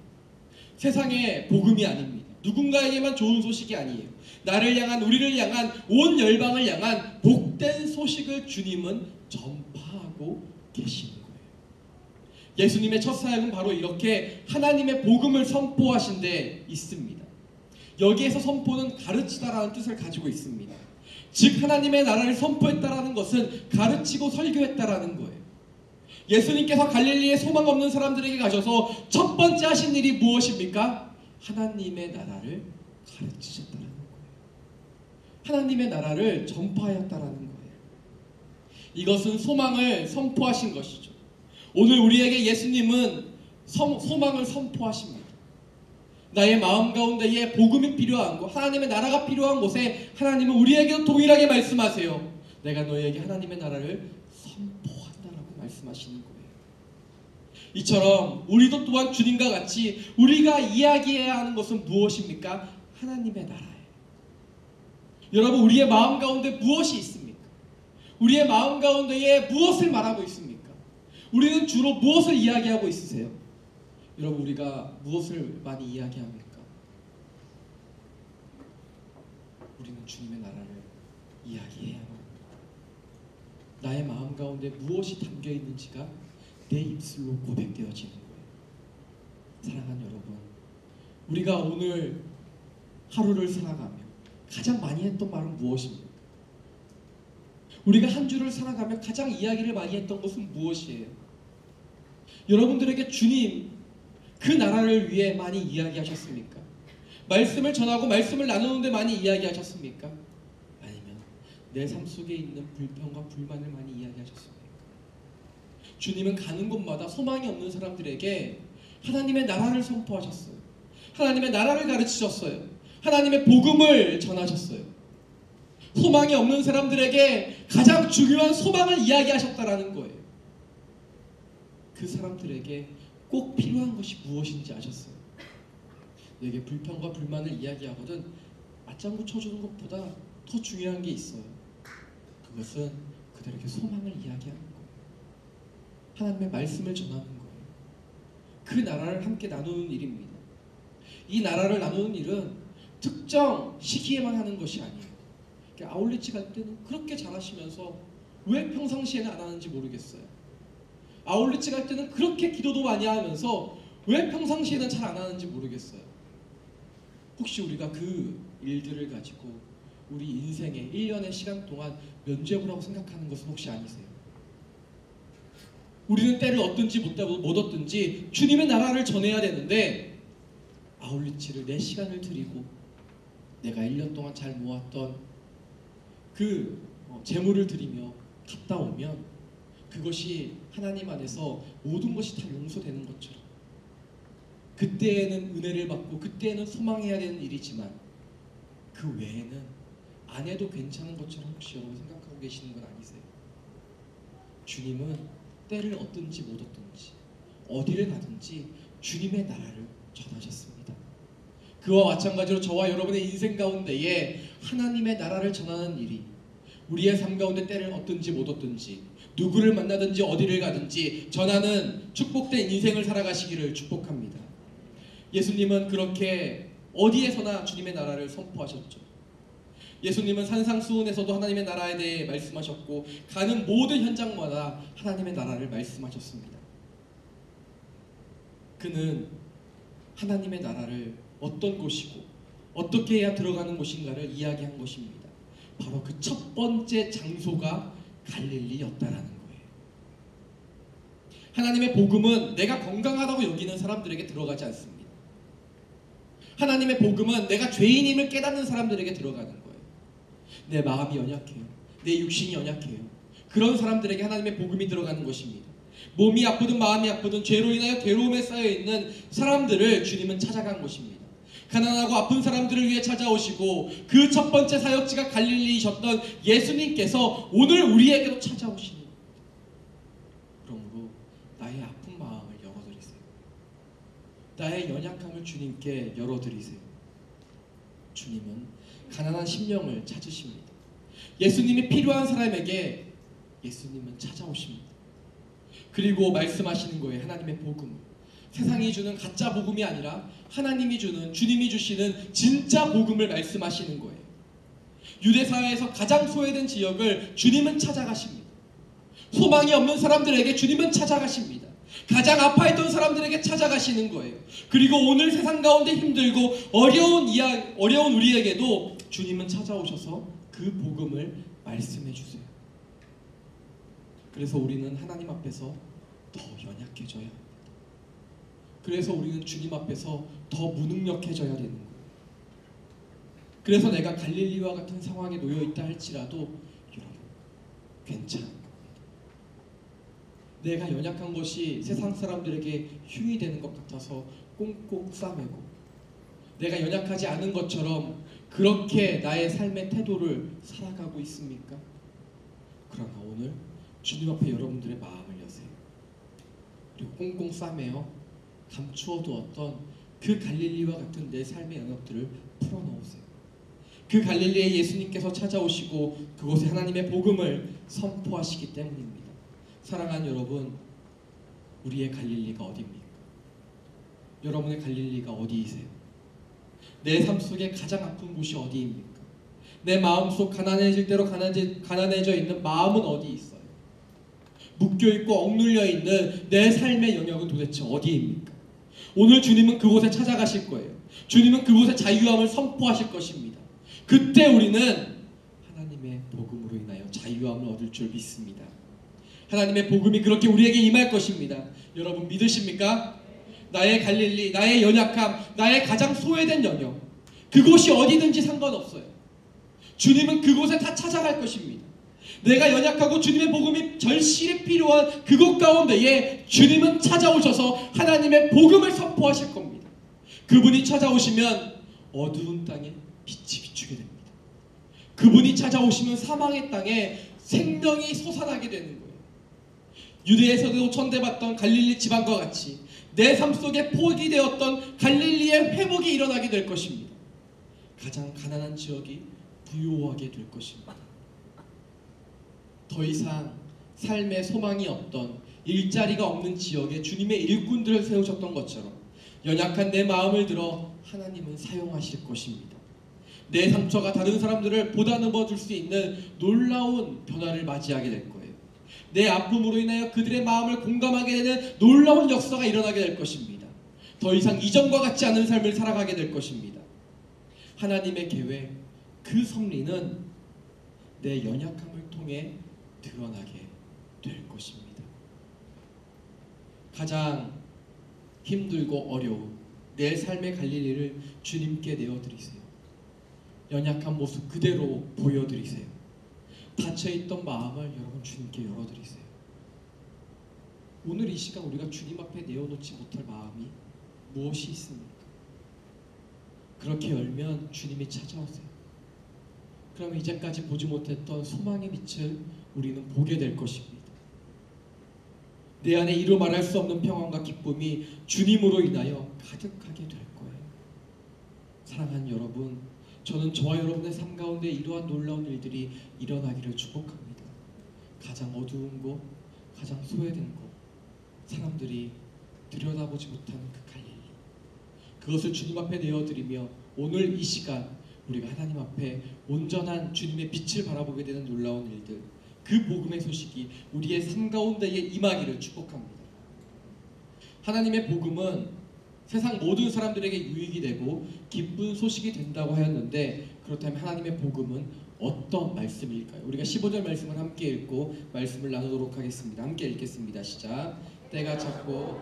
세상의 복음이 아닙니다. 누군가에게만 좋은 소식이 아니에요. 나를 향한, 우리를 향한, 온 열방을 향한 복된 소식을 주님은 전파하고 계시는 거예요. 예수님의 첫 사역은 바로 이렇게 하나님의 복음을 선포하신 데 있습니다. 여기에서 선포는 가르치다라는 뜻을 가지고 있습니다. 즉 하나님의 나라를 선포했다라는 것은 가르치고 설교했다라는 거예요. 예수님께서 갈릴리에 소망 없는 사람들에게 가셔서 첫 번째 하신 일이 무엇입니까? 하나님의 나라를 가르치셨다라는 거예요. 하나님의 나라를 전파하였다라는 거예요. 이것은 소망을 선포하신 것이죠. 오늘 우리에게 예수님은 소망을 선포하십니다. 나의 마음 가운데에 복음이 필요한 곳, 하나님의 나라가 필요한 곳에 하나님은 우리에게도 동일하게 말씀하세요. 내가 너희에게 하나님의 나라를 선포한다라고 말씀하시는 거예요. 이처럼 우리도 또한 주님과 같이 우리가 이야기해야 하는 것은 무엇입니까? 하나님의 나라예요. 여러분, 우리의 마음 가운데 무엇이 있습니까? 우리의 마음 가운데에 무엇을 말하고 있습니까? 우리는 주로 무엇을 이야기하고 있으세요? 여러분, 우리가 무엇을 많이 이야기합니까? 우리는 주님의 나라를 이야기해야 합니다. 나의 마음 가운데 무엇이 담겨 있는지가 내 입술로 고백되어지는 거예요. 사랑하는 여러분, 우리가 오늘 하루를 살아가며 가장 많이 했던 말은 무엇입니까? 우리가 한 주를 살아가며 가장 이야기를 많이 했던 것은 무엇이에요? 여러분들에게 주님 그 나라를 위해 많이 이야기하셨습니까? 말씀을 전하고 말씀을 나누는데 많이 이야기하셨습니까? 아니면 내 삶 속에 있는 불평과 불만을 많이 이야기하셨습니까? 주님은 가는 곳마다 소망이 없는 사람들에게 하나님의 나라를 선포하셨어요. 하나님의 나라를 가르치셨어요. 하나님의 복음을 전하셨어요. 소망이 없는 사람들에게 가장 중요한 소망을 이야기하셨다라는 거예요. 그 사람들에게 꼭 필요한 것이 무엇인지 아셨어요. 내게 불평과 불만을 이야기하거든 맞장구 쳐주는 것보다 더 중요한 게 있어요. 그것은 그들에게 소망을 이야기하는 거예요. 하나님의 말씀을 전하는 거예요. 그 나라를 함께 나누는 일입니다. 이 나라를 나누는 일은 특정 시기에만 하는 것이 아니에요. 아울리치 갈 때는 그렇게 잘하시면서 왜 평상시에는 안 하는지 모르겠어요. 아울리치 갈 때는 그렇게 기도도 많이 하면서 왜 평상시에는 잘 안 하는지 모르겠어요. 혹시 우리가 그 일들을 가지고 우리 인생의 1년의 시간 동안 면죄부라고 생각하는 것은 혹시 아니세요? 우리는 때를 얻든지 못 얻든지 주님의 나라를 전해야 되는데 아울리치를 내 시간을 드리고 내가 1년 동안 잘 모았던 그 재물을 드리며 갔다 오면 그것이 하나님 안에서 모든 것이 다 용서되는 것처럼 그때에는 은혜를 받고 그때에는 소망해야 되는 일이지만 그 외에는 안 해도 괜찮은 것처럼 혹시 여러분 생각하고 계시는 건 아니세요? 주님은 때를 얻든지 못 얻든지 어디를 가든지 주님의 나라를 전하셨습니다. 그와 마찬가지로 저와 여러분의 인생 가운데에 하나님의 나라를 전하는 일이 우리의 삶 가운데 때를 얻든지 못 얻든지 누구를 만나든지 어디를 가든지 전하는 축복된 인생을 살아가시기를 축복합니다. 예수님은 그렇게 어디에서나 주님의 나라를 선포하셨죠. 예수님은 산상수훈에서도 하나님의 나라에 대해 말씀하셨고 가는 모든 현장마다 하나님의 나라를 말씀하셨습니다. 그는 하나님의 나라를 어떤 곳이고 어떻게 해야 들어가는 곳인가를 이야기한 것입니다. 바로 그 첫 번째 장소가 갈릴리였다라는 거예요. 하나님의 복음은 내가 건강하다고 여기는 사람들에게 들어가지 않습니다. 하나님의 복음은 내가 죄인임을 깨닫는 사람들에게 들어가는 거예요. 내 마음이 연약해요. 내 육신이 연약해요. 그런 사람들에게 하나님의 복음이 들어가는 것입니다. 몸이 아프든 마음이 아프든 죄로 인하여 괴로움에 쌓여있는 사람들을 주님은 찾아간 것입니다. 가난하고 아픈 사람들을 위해 찾아오시고 그 첫 번째 사역지가 갈릴리이셨던 예수님께서 오늘 우리에게도 찾아오시는 겁니다. 그러므로 나의 아픈 마음을 열어드리세요. 나의 연약함을 주님께 열어드리세요. 주님은 가난한 심령을 찾으십니다. 예수님이 필요한 사람에게 예수님은 찾아오십니다. 그리고 말씀하시는 거예요. 하나님의 복음. 세상이 주는 가짜 복음이 아니라 하나님이 주는 주님이 주시는 진짜 복음을 말씀하시는 거예요. 유대사회에서 가장 소외된 지역을 주님은 찾아가십니다. 소망이 없는 사람들에게 주님은 찾아가십니다. 가장 아파했던 사람들에게 찾아가시는 거예요. 그리고 오늘 세상 가운데 힘들고 어려운 우리에게도 주님은 찾아오셔서 그 복음을 말씀해 주세요. 그래서 우리는 하나님 앞에서 더 연약해져야 합니다. 그래서 우리는 주님 앞에서 더 무능력해져야 되는 거예요. 그래서 내가 갈릴리와 같은 상황에 놓여 있다 할지라도 여러분 괜찮은 겁니다. 내가 연약한 것이 세상 사람들에게 흉이 되는 것 같아서 꽁꽁 싸매고 내가 연약하지 않은 것처럼 그렇게 나의 삶의 태도를 살아가고 있습니까? 그러나 오늘 주님 앞에 여러분들의 마음을 여세요. 그리고 꽁꽁 싸매어 감추어 두었던 그 갈릴리와 같은 내 삶의 영역들을 풀어놓으세요. 그 갈릴리에 예수님께서 찾아오시고 그곳에 하나님의 복음을 선포하시기 때문입니다. 사랑하는 여러분, 우리의 갈릴리가 어디입니까? 여러분의 갈릴리가 어디이세요? 내 삶 속에 가장 아픈 곳이 어디입니까? 내 마음속 가난해질 대로 가난해져 있는 마음은 어디 있어요? 묶여있고 억눌려 있는 내 삶의 영역은 도대체 어디입니까? 오늘 주님은 그곳에 찾아가실 거예요. 주님은 그곳에 자유함을 선포하실 것입니다. 그때 우리는 하나님의 복음으로 인하여 자유함을 얻을 줄 믿습니다. 하나님의 복음이 그렇게 우리에게 임할 것입니다. 여러분 믿으십니까? 나의 갈릴리, 나의 연약함, 나의 가장 소외된 영역, 그곳이 어디든지 상관없어요. 주님은 그곳에 다 찾아갈 것입니다. 내가 연약하고 주님의 복음이 절실히 필요한 그곳 가운데에 주님은 찾아오셔서 하나님의 복음을 선포하실 겁니다. 그분이 찾아오시면 어두운 땅에 빛이 비추게 됩니다. 그분이 찾아오시면 사망의 땅에 생명이 솟아나게 되는 거예요. 유대에서도 천대받던 갈릴리 지방과 같이 내 삶 속에 포기되었던 갈릴리의 회복이 일어나게 될 것입니다. 가장 가난한 지역이 부유하게 될 것입니다. 더 이상 삶의 소망이 없던 일자리가 없는 지역에 주님의 일꾼들을 세우셨던 것처럼 연약한 내 마음을 들어 하나님은 사용하실 것입니다. 내 상처가 다른 사람들을 보다듬어 줄 수 있는 놀라운 변화를 맞이하게 될 거예요. 내 아픔으로 인하여 그들의 마음을 공감하게 되는 놀라운 역사가 일어나게 될 것입니다. 더 이상 이전과 같지 않은 삶을 살아가게 될 것입니다. 하나님의 계획, 그 섭리는 내 연약함을 통해 드러나게 될 것입니다. 가장 힘들고 어려운 내 삶의 갈릴리를 주님께 내어드리세요. 연약한 모습 그대로 보여드리세요. 닫혀있던 마음을 여러분 주님께 열어드리세요. 오늘 이 시간 우리가 주님 앞에 내어놓지 못할 마음이 무엇이 있습니까? 그렇게 열면 주님이 찾아오세요. 그러면 이제까지 보지 못했던 소망의 빛을 우리는 보게 될 것입니다. 내 안에 이루 말할 수 없는 평안과 기쁨이 주님으로 인하여 가득하게 될 거예요. 사랑하는 여러분, 저는 저와 여러분의 삶 가운데 이러한 놀라운 일들이 일어나기를 축복합니다. 가장 어두운 곳, 가장 소외된 곳, 사람들이 들여다보지 못하는 그 갈릴리, 그것을 주님 앞에 내어드리며 오늘 이 시간 우리가 하나님 앞에 온전한 주님의 빛을 바라보게 되는 놀라운 일들, 그 복음의 소식이 우리의 삶 가운데에 임하기를 축복합니다. 하나님의 복음은 세상 모든 사람들에게 유익이 되고 기쁜 소식이 된다고 하였는데, 그렇다면 하나님의 복음은 어떤 말씀일까요? 우리가 15절 말씀을 함께 읽고 말씀을 나누도록 하겠습니다. 함께 읽겠습니다. 시작. 때가 찼고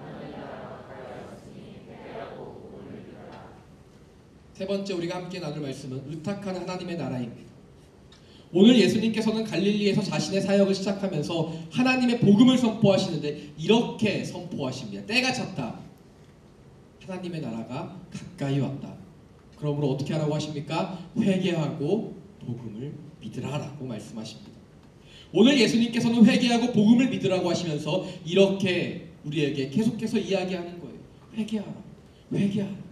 세 번째 우리가 함께 나눌 말씀은 의탁한 하나님의 나라입니다. 오늘 예수님께서는 갈릴리에서 자신의 사역을 시작하면서 하나님의 복음을 선포하시는데 이렇게 선포하십니다. 때가 찼다. 하나님의 나라가 가까이 왔다. 그러므로 어떻게 하라고 하십니까? 회개하고 복음을 믿으라 라고 말씀하십니다. 오늘 예수님께서는 회개하고 복음을 믿으라고 하시면서 이렇게 우리에게 계속해서 이야기하는 거예요. 회개하라. 회개하라.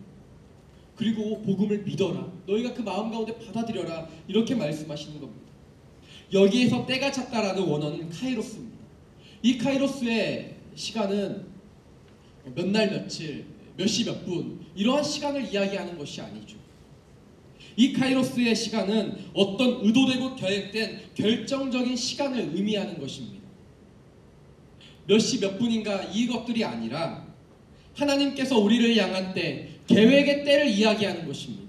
그리고 복음을 믿어라. 너희가 그 마음 가운데 받아들여라. 이렇게 말씀하시는 겁니다. 여기에서 때가 찼다라는 원어는 카이로스입니다. 이 카이로스의 시간은 몇 날 며칠, 몇 시 몇 분 이러한 시간을 이야기하는 것이 아니죠. 이 카이로스의 시간은 어떤 의도되고 계획된 결정적인 시간을 의미하는 것입니다. 몇 시 몇 분인가 이것들이 아니라 하나님께서 우리를 향한 때, 계획의 때를 이야기하는 것입니다.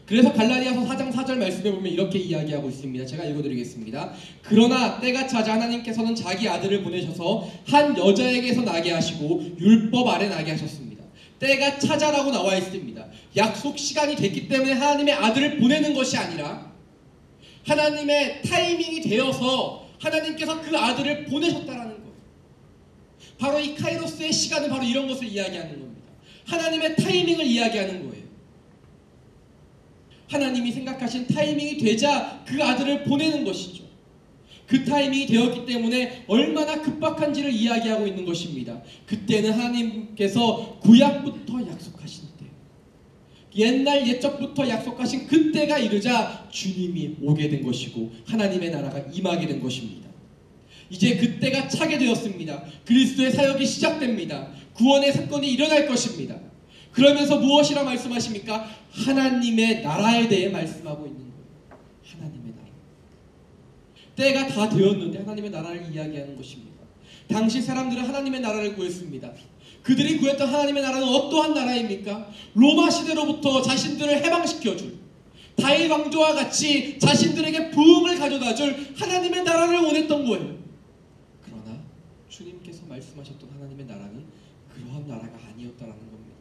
그래서 갈라디아서 4장 4절 말씀에 보면 이렇게 이야기하고 있습니다. 제가 읽어드리겠습니다. 그러나 때가 차자 하나님께서는 자기 아들을 보내셔서 한 여자에게서 나게 하시고 율법 아래 나게 하셨습니다. 때가 차자라고 나와 있습니다. 약속 시간이 됐기 때문에 하나님의 아들을 보내는 것이 아니라 하나님의 타이밍이 되어서 하나님께서 그 아들을 보내셨다라는 거예요. 바로 이 카이로스의 시간은 바로 이런 것을 이야기하는 겁니다. 하나님의 타이밍을 이야기하는 거예요. 하나님이 생각하신 타이밍이 되자 그 아들을 보내는 것이죠. 그 타이밍이 되었기 때문에 얼마나 급박한지를 이야기하고 있는 것입니다. 그때는 하나님께서 구약부터 약속하신 때, 옛날 옛적부터 약속하신 그때가 이르자 주님이 오게 된 것이고 하나님의 나라가 임하게 된 것입니다. 이제 그때가 차게 되었습니다. 그리스도의 사역이 시작됩니다. 구원의 사건이 일어날 것입니다. 그러면서 무엇이라 말씀하십니까? 하나님의 나라에 대해 말씀하고 있는 거예요. 하나님의 나라. 때가 다 되었는데 하나님의 나라를 이야기하는 것입니다. 당시 사람들은 하나님의 나라를 구했습니다. 그들이 구했던 하나님의 나라는 어떠한 나라입니까? 로마 시대로부터 자신들을 해방시켜줄, 다윗 왕조와 같이 자신들에게 부흥을 가져다줄 하나님의 나라를 원했던 거예요. 그러나 주님께서 말씀하셨던 하나님의 나라는 그러한 나라가 아니었다라는 겁니다.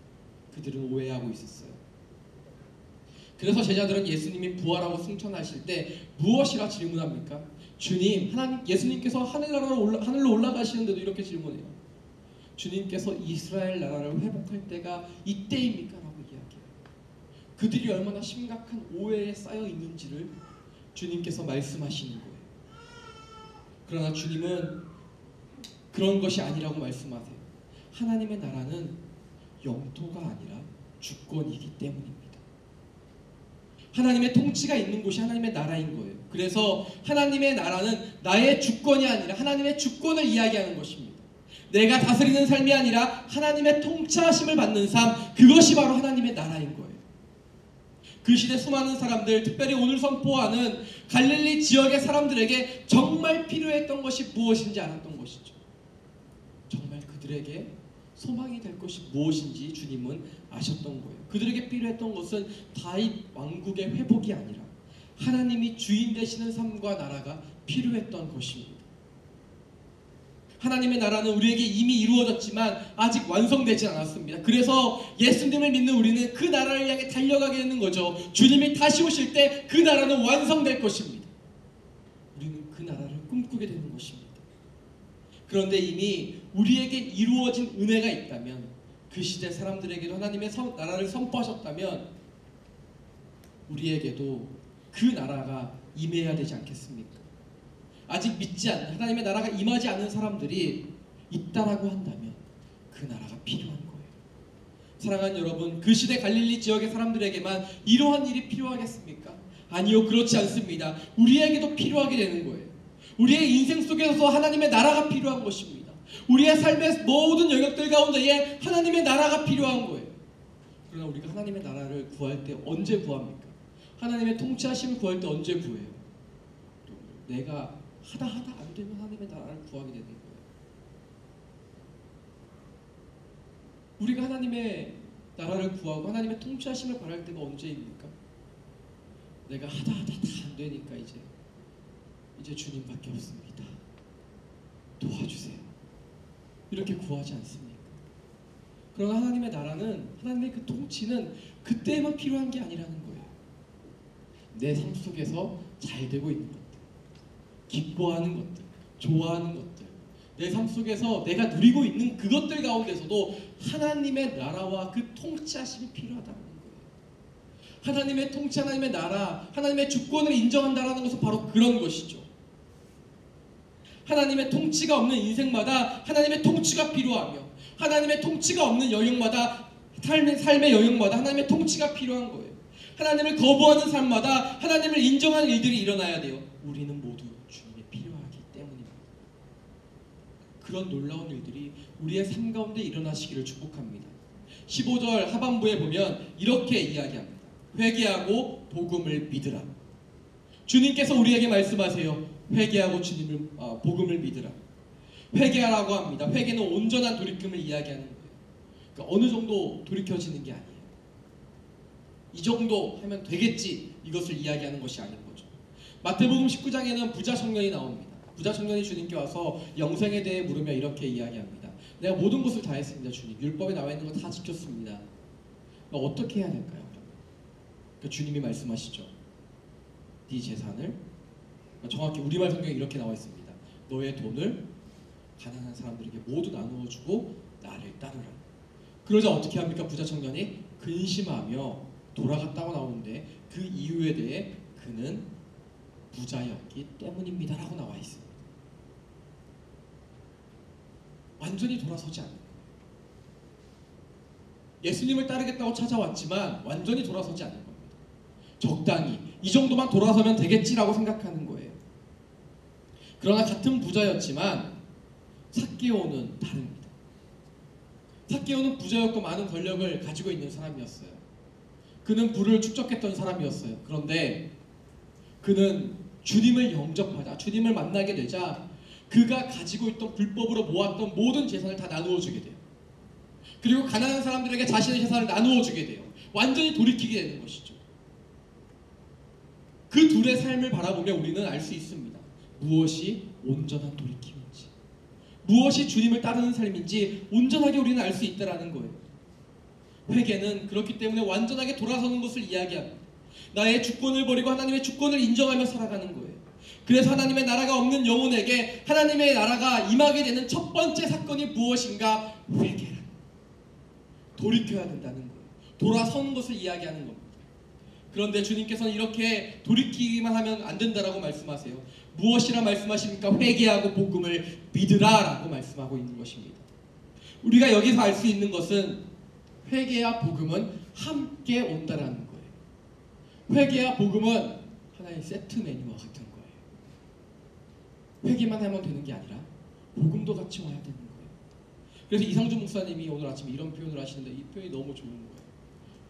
그들은 오해하고 있었어요. 그래서 제자들은 예수님이 부활하고 승천하실 때 무엇이라 질문합니까? 주님, 예수님께서 하늘로 올라가시는데도 이렇게 질문해요. 주님께서 이스라엘 나라를 회복할 때가 이때입니까? 라고 이야기해요. 그들이 얼마나 심각한 오해에 쌓여 있는지를 주님께서 말씀하시는 거예요. 그러나 주님은 그런 것이 아니라고 말씀하세요. 하나님의 나라는 영토가 아니라 주권이기 때문입니다. 하나님의 통치가 있는 곳이 하나님의 나라인 거예요. 그래서 하나님의 나라는 나의 주권이 아니라 하나님의 주권을 이야기하는 것입니다. 내가 다스리는 삶이 아니라 하나님의 통치하심을 받는 삶, 그것이 바로 하나님의 나라인 거예요. 그 시대 수많은 사람들, 특별히 오늘 선포하는 갈릴리 지역의 사람들에게 정말 필요했던 것이 무엇인지 알았던 것이죠. 정말 그들에게 소망이 될 것이 무엇인지 주님은 아셨던 거예요. 그들에게 필요했던 것은 다윗 왕국의 회복이 아니라 하나님이 주인 되시는 삶과 나라가 필요했던 것입니다. 하나님의 나라는 우리에게 이미 이루어졌지만 아직 완성되지 않았습니다. 그래서 예수님을 믿는 우리는 그 나라를 향해 달려가게 되는 거죠. 주님이 다시 오실 때 그 나라는 완성될 것입니다. 우리는 그 나라를 꿈꾸게 되는 것입니다. 그런데 이미 우리에게 이루어진 은혜가 있다면, 그 시대 사람들에게도 하나님의 나라를 선포하셨다면 우리에게도 그 나라가 임해야 되지 않겠습니까? 아직 믿지 않는, 하나님의 나라가 임하지 않는 사람들이 있다라고 한다면 그 나라가 필요한 거예요. 사랑하는 여러분, 그 시대 갈릴리 지역의 사람들에게만 이러한 일이 필요하겠습니까? 아니요, 그렇지 않습니다. 우리에게도 필요하게 되는 거예요. 우리의 인생 속에서 하나님의 나라가 필요한 것입니다. 우리의 삶의 모든 영역들 가운데에 하나님의 나라가 필요한 거예요. 그러나 우리가 하나님의 나라를 구할 때 언제 구합니까? 하나님의 통치하심을 구할 때 언제 구해요? 내가 하다 안 되면 하나님의 나라를 구하게 되는 거예요. 우리가 하나님의 나라를 구하고 하나님의 통치하심을 바랄 때가 언제입니까? 내가 하다 다 안 되니까 이제 주님밖에 없습니다. 도와주세요. 이렇게 구하지 않습니까? 그러나 하나님의 나라는, 하나님의 그 통치는 그때만 필요한 게 아니라는 거예요. 내 삶 속에서 잘 되고 있는 것들, 기뻐하는 것들, 좋아하는 것들, 내 삶 속에서 내가 누리고 있는 그것들 가운데서도 하나님의 나라와 그 통치하심이 필요하다는 거예요. 하나님의 통치, 하나님의 나라, 하나님의 주권을 인정한다는 것은 바로 그런 것이죠. 하나님의 통치가 없는 인생마다 하나님의 통치가 필요하며, 하나님의 통치가 없는 영역마다, 삶의 영역마다 하나님의 통치가 필요한 거예요. 하나님을 거부하는 삶마다 하나님을 인정하는 일들이 일어나야 돼요. 우리는 모두 주님이 필요하기 때문입니다. 그런 놀라운 일들이 우리의 삶 가운데 일어나시기를 축복합니다. 15절 하반부에 보면 이렇게 이야기합니다. 회개하고 복음을 믿으라. 주님께서 우리에게 말씀하세요. 회개하고 복음을 믿으라. 회개하라고 합니다. 회개는 온전한 돌이킴을 이야기하는 거예요. 그러니까 어느 정도 돌이켜지는 게 아니에요. 이 정도 하면 되겠지, 이것을 이야기하는 것이 아닌 거죠. 마태복음 19장에는 부자 청년이 나옵니다. 부자 청년이 주님께 와서 영생에 대해 물으며 이렇게 이야기합니다. 내가 모든 것을 다 했습니다. 주님, 율법에 나와 있는 거 다 지켰습니다. 어떻게 해야 될까요? 그러니까 주님이 말씀하시죠. 네 재산을, 정확히 우리말 성경에 이렇게 나와 있습니다. 너의 돈을 가난한 사람들에게 모두 나누어 주고 나를 따르라. 그러자 어떻게 합니까? 부자 청년이 근심하며 돌아갔다고 나오는데 그 이유에 대해 그는 부자였기 때문입니다 라고 나와 있습니다. 완전히 돌아서지 않는 거예요. 예수님을 따르겠다고 찾아왔지만 완전히 돌아서지 않는 겁니다. 적당히 이 정도만 돌아서면 되겠지라고 생각하는 거예요. 그러나 같은 부자였지만 삭개오는 다릅니다. 삭개오는 부자였고 많은 권력을 가지고 있는 사람이었어요. 그는 부를 축적했던 사람이었어요. 그런데 그는 주님을 영접하자, 주님을 만나게 되자 그가 가지고 있던 불법으로 모았던 모든 재산을 다 나누어 주게 돼요. 그리고 가난한 사람들에게 자신의 재산을 나누어 주게 돼요. 완전히 돌이키게 되는 것이죠. 그 둘의 삶을 바라보며 우리는 알 수 있습니다. 무엇이 온전한 돌이킴인지, 무엇이 주님을 따르는 삶인지 온전하게 우리는 알 수 있다는 거예요. 회개는 그렇기 때문에 완전하게 돌아서는 것을 이야기합니다. 나의 주권을 버리고 하나님의 주권을 인정하며 살아가는 거예요. 그래서 하나님의 나라가 없는 영혼에게 하나님의 나라가 임하게 되는 첫 번째 사건이 무엇인가? 회개라. 돌이켜야 된다는 거예요. 돌아서는 것을 이야기하는 겁니다. 그런데 주님께서는 이렇게 돌이키기만 하면 안 된다라고 말씀하세요. 무엇이라 말씀하십니까? 회개하고 복음을 믿으라라고 말씀하고 있는 것입니다. 우리가 여기서 알 수 있는 것은 회개와 복음은 함께 온다라는 거예요. 회개와 복음은 하나의 세트 메뉴와 같은 거예요. 회개만 하면 되는 게 아니라 복음도 같이 와야 되는 거예요. 그래서 이상준 목사님이 오늘 아침에 이런 표현을 하시는데 이 표현이 너무 좋은 거예요.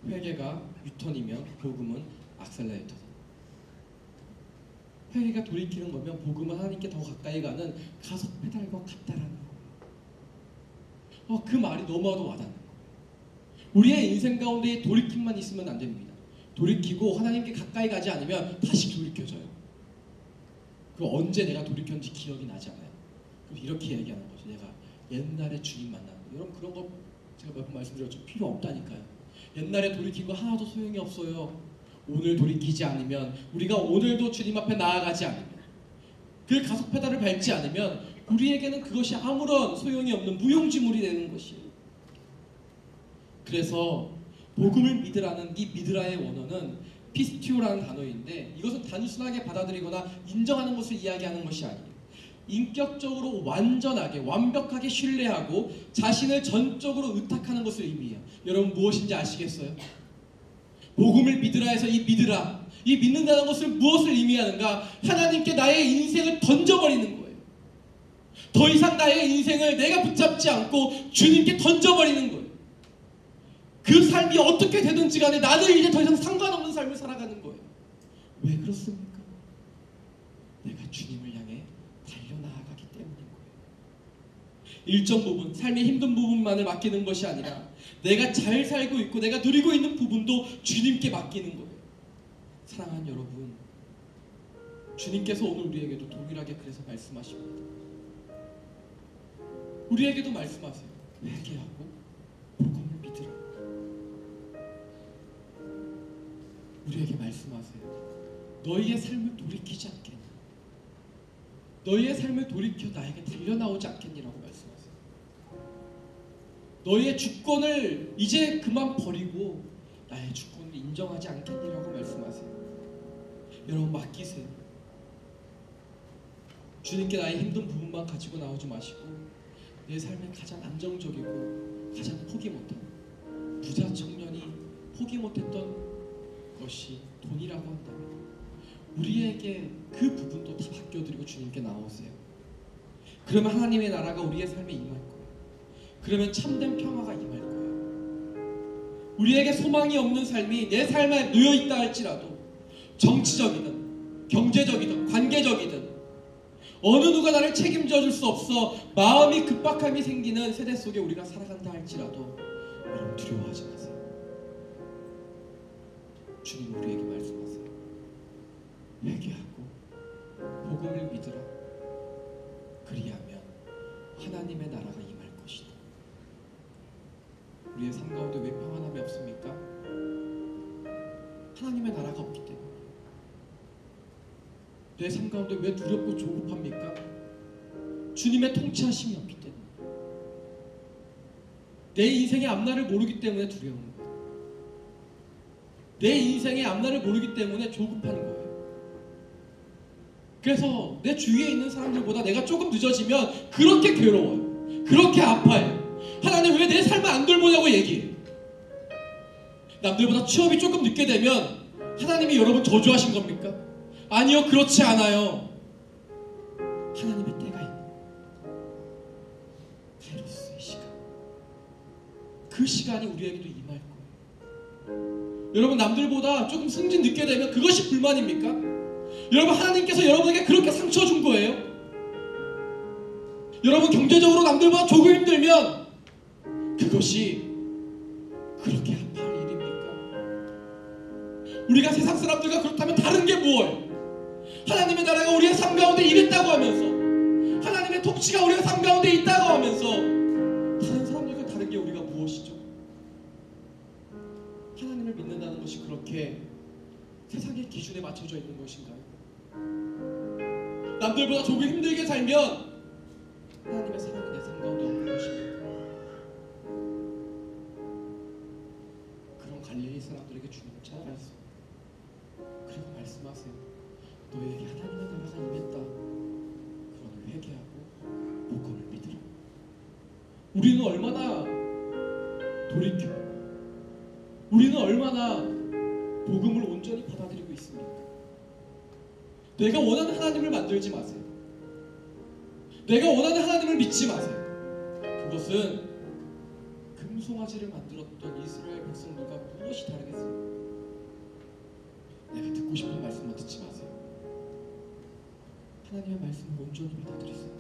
회개가 유턴이면 복음은 악셀레이터다. 회개가 돌이키는 거면 복음은 하나님께 더 가까이 가는 가속 페달과 같다라는 거예요. 그 말이 너무나도 와닿는 거예요. 우리의 인생 가운데 돌이킴만 있으면 안 됩니다. 돌이키고 하나님께 가까이 가지 않으면 다시 돌이켜져요. 그 언제 내가 돌이켰는지 기억이 나지 않아요. 그럼 이렇게 얘기하는 거죠. 내가 옛날에 주님 만난 거. 여러분 그런 거 제가 몇 번 말씀드렸죠. 필요 없다니까요. 옛날에 돌이킨 거 하나도 소용이 없어요. 오늘 돌이키지 않으면, 우리가 오늘도 주님 앞에 나아가지 않으면, 그 가속 페달을 밟지 않으면 우리에게는 그것이 아무런 소용이 없는 무용지물이 되는 것이에요. 그래서 복음을 믿으라는 이 믿으라의 원어는 피스티오라는 단어인데, 이것은 단순하게 받아들이거나 인정하는 것을 이야기하는 것이 아니에요. 인격적으로 완전하게 완벽하게 신뢰하고 자신을 전적으로 의탁하는 것을 의미해요. 여러분 무엇인지 아시겠어요? 복음을 믿으라 해서 이 믿으라, 이 믿는다는 것을 무엇을 의미하는가? 하나님께 나의 인생을 던져버리는 거예요. 더 이상 나의 인생을 내가 붙잡지 않고 주님께 던져버리는 거예요. 그 삶이 어떻게 되든지 간에 나는 이제 더 이상 상관없는 삶을 살아가는 거예요. 왜 그렇습니까? 내가 주님을 향해 달려나가기 때문인 거예요. 일정 부분, 삶의 힘든 부분만을 맡기는 것이 아니라 내가 잘 살고 있고 내가 누리고 있는 부분도 주님께 맡기는 거예요. 사랑하는 여러분, 주님께서 오늘 우리에게도 동일하게 그래서 말씀하십니다. 우리에게도 말씀하세요. 회개하고 복음을 믿으라. 우리에게 말씀하세요. 너희의 삶을 돌이키지 않겠냐? 너희의 삶을 돌이켜 나에게 달려나오지 않겠니라고 말씀하세요. 너희의 주권을 이제 그만 버리고 나의 주권을 인정하지 않겠니라고 말씀하세요. 여러분 맡기세요. 주님께 나의 힘든 부분만 가지고 나오지 마시고 내 삶의 가장 안정적이고 가장 포기 못한 부자 청년이 포기 못했던 것이 돈이라고 한다면 우리에게 그 부분도 다 맡겨드리고 주님께 나오세요. 그러면 하나님의 나라가 우리의 삶에 임할 거예요. 그러면 참된 평화가 임할 거예요. 우리에게 소망이 없는 삶이 내 삶에 놓여있다 할지라도 정치적이든 경제적이든 관계적이든 어느 누가 나를 책임져 줄 수 없어 마음이 급박함이 생기는 세대 속에 우리가 살아간다 할지라도 여러분 두려워하지 마세요. 주님 우리에게 말씀하세요. 회개하고 복음을 믿으라. 그리하면 하나님의 나라가 임할 것이다. 우리의 삶 가운데 왜 평안함이 없습니까? 하나님의 나라가 없기 때문에. 내 삶 가운데 왜 두렵고 조급합니까? 주님의 통치하심이 없기 때문에. 내 인생의 앞날을 모르기 때문에 두려운 거예요. 내 인생의 앞날을 모르기 때문에 조급한 거예요. 그래서 내 주위에 있는 사람들보다 내가 조금 늦어지면 그렇게 괴로워요. 그렇게 아파요. 하나님 왜 내 삶을 안 돌보냐고 얘기해요. 남들보다 취업이 조금 늦게 되면 하나님이 여러분 저주하신 겁니까? 아니요, 그렇지 않아요. 하나님의 때가 있는 카이로스의 시간, 그 시간이 우리에게도 임할 거예요. 여러분 남들보다 조금 승진 늦게 되면 그것이 불만입니까? 여러분 하나님께서 여러분에게 그렇게 상처 준 거예요. 여러분 경제적으로 남들보다 조금 힘들면 그것이 그렇게 아파할 일입니까? 우리가 세상 사람들과 그렇다면 다른 게 무엇이에요? 하나님의 나라가 우리의 삶 가운데 임했다고 하면서, 하나님의 통치가 우리의 삶 가운데 있다고 하면서 다른 사람들과 다른 게 우리가 무엇이죠? 하나님을 믿는다는 것이 그렇게 세상의 기준에 맞춰져 있는 것인가요? 남들보다 조금 힘들게 살면 하나님의 사랑이 내 삶 가운데 없는 것입니까? 그런 갈릴리 사람들에게 주님을 찾아가셨어요. 그리고 말씀하세요. 너에게 하나님의 나라가 임했다. 그러니 회개하고 복음을 믿으라. 우리는 얼마나 돌이켜, 우리는 얼마나 복음을 온전히 받아들이고 있습니까? 내가 원하는 하나님을 만들지 마세요. 내가 원하는 하나님을 믿지 마세요. 그것은 금송아지를 만들었던 이스라엘 백성들과 무엇이 다르겠어요? 내가 듣고 싶은 말씀만 듣지 마세요. 하나님의 말씀을 온전히 받아들이세요.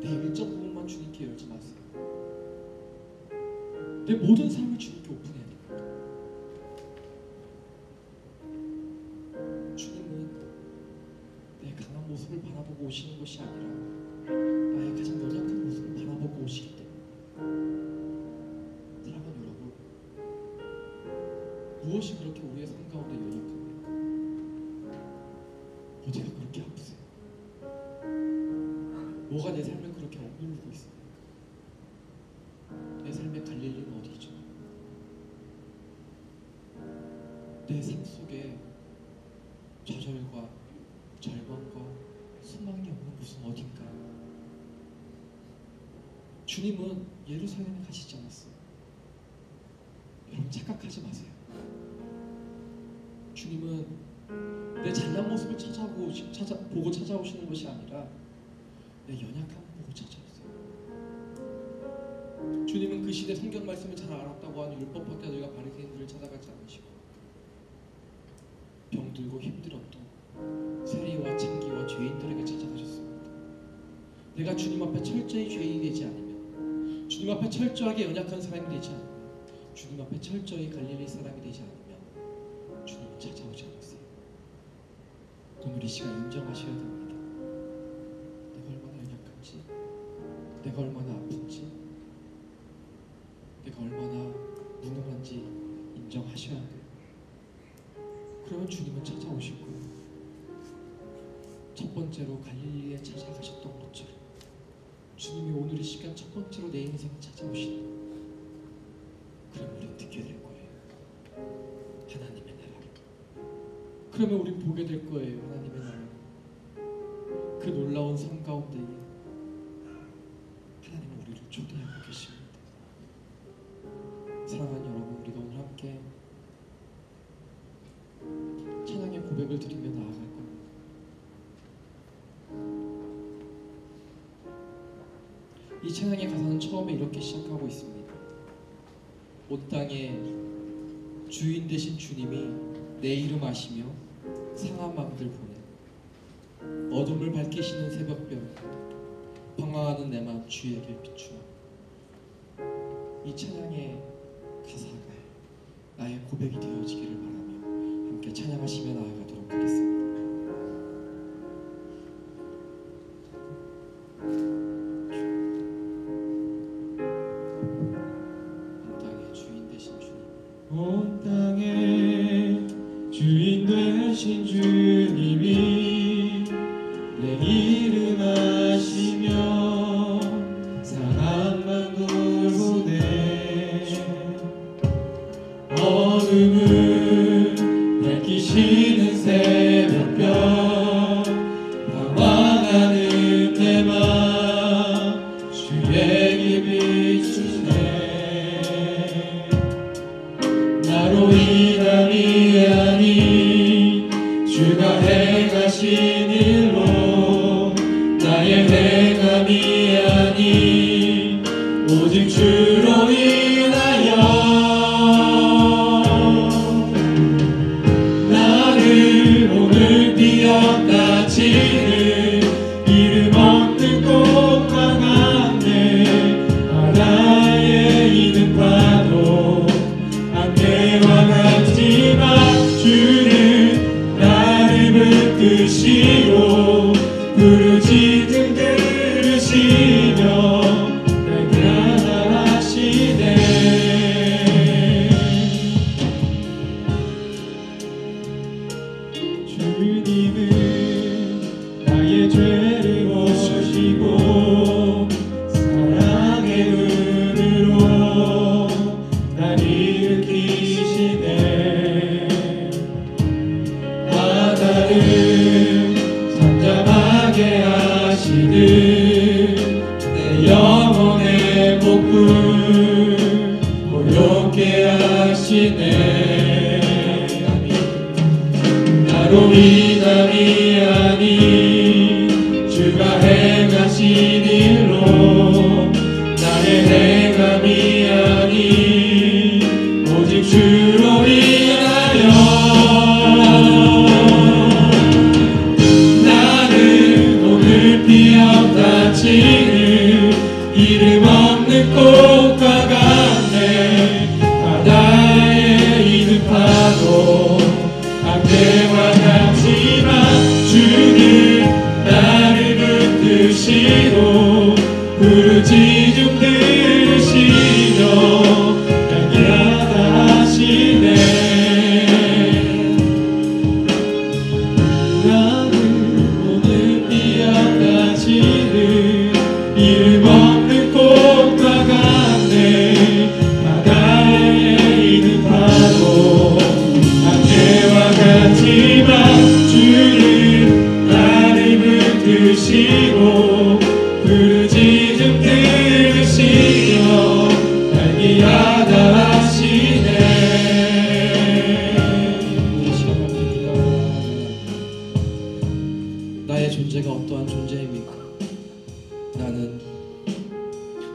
내 일정 부분만 주님께 열지 마세요. 내 모든 삶을 주님께 오픈해야 됩니다. 주님은 내 강한 모습을 바라보고 오시는 것이 아니라 나의 가장 연약한 모습을 바라보고 오시기 때문에. 사랑하는 여러분, 무엇이 그렇게 우리의 삶 가운데 연약합니까? 어디가 그렇게 아프세요? 뭐가 내 삶을 그렇게 억누르고 있습니까? 내 삶의 갈릴리는 어디죠? 내 삶 속에 좌절과 절망과 소망이 없는 곳은 어딘가요? 주님은 예루살렘에 가시지 않았어요. 여러분 착각하지 마세요. 주님은 내 잘난 모습을 보고 찾아오시는 것이 아니라 내 연약함을 보고 찾아오세요. 주님은 그 시대 성경 말씀을 잘 알았다고 하는 율법학자들과 바리새인들을 찾아가지 않으시고 병들고 힘들었던 세리와 창기와 죄인들에게 찾아가셨습니다. 내가 주님 앞에 철저히 죄인이 되지 않으면, 주님 앞에 철저하게 연약한 사람이 되지 않으면, 주님 앞에 철저히 갈릴리 사람이 되지 않으면 주님은 찾아오지 않았어요. 오늘 이 시간 인정하셔야 됩니다. 내가 얼마나 연약한지, 내가 얼마나 아픈지, 내가 얼마나 무능한지 인정하셔야 돼요. 그러면 주님은 찾아오실 거예요. 첫 번째로 갈릴리에 찾아가셨던 것처럼 주님이 오늘 이 시간 첫 번째로 내 인생에 찾아오시는 거예요. 그러면 우리는 듣게 될 거예요. 하나님의 나라를. 그러면 우리는 보게 될 거예요. 하나님의 나라를. 그 놀라운 삶 가운데에 하나님은 우리를 초대하고 계십니다. 사랑하는 여러분, 우리가 오늘 함께 찬양의 고백을 드리며 나아갈 겁니다. 이 찬양의 가사는 처음에 이렇게 시작하고 있습니다. 온 땅에 주인 되신 주님이 내 이름 아시며 상한 마음들 보내 어둠을 밝히시는 새벽별 방황하는 내 마음 주의 길 비추어. 이 찬양의 가사가 나의 고백이 되어지기를 바라며 함께 찬양하시며 나아가도록 하겠습니다. 온 땅의 주인 되신 주님이 내 이름 아시며 상한 마음들 보내 어둠을 밝히시는 새벽별 방황하는 내 맘 주의 길 비추네. 나로 인함이 아닌 주가 행하신 일로 나의 행함이 아닌 오직 주로 인하여 나를 오늘 뛰어다치는 이름 없는 곳 강한데 바다의 이름 하시네. 나로 인함이 아닌 주가 행하신 일로 나의 행함이 아닌 오직 주로 인하여 나는 오늘 피었다 지는 이름 없는 꽃과 같네. 바다에 있는 파도 안개와 같지만 주는 나를 붙드시고 부르짖음 들으시며 향기하다 하시네. 나는 오늘 피었다 지는 이름 없는 꽃과 같네. 바다에 있는 파도 안개와 같지만 주는 나를 붙드시고 부르짖음 들으시며 향기하다 하시네. 나의 존재가 어떠한 존재입니까? 나는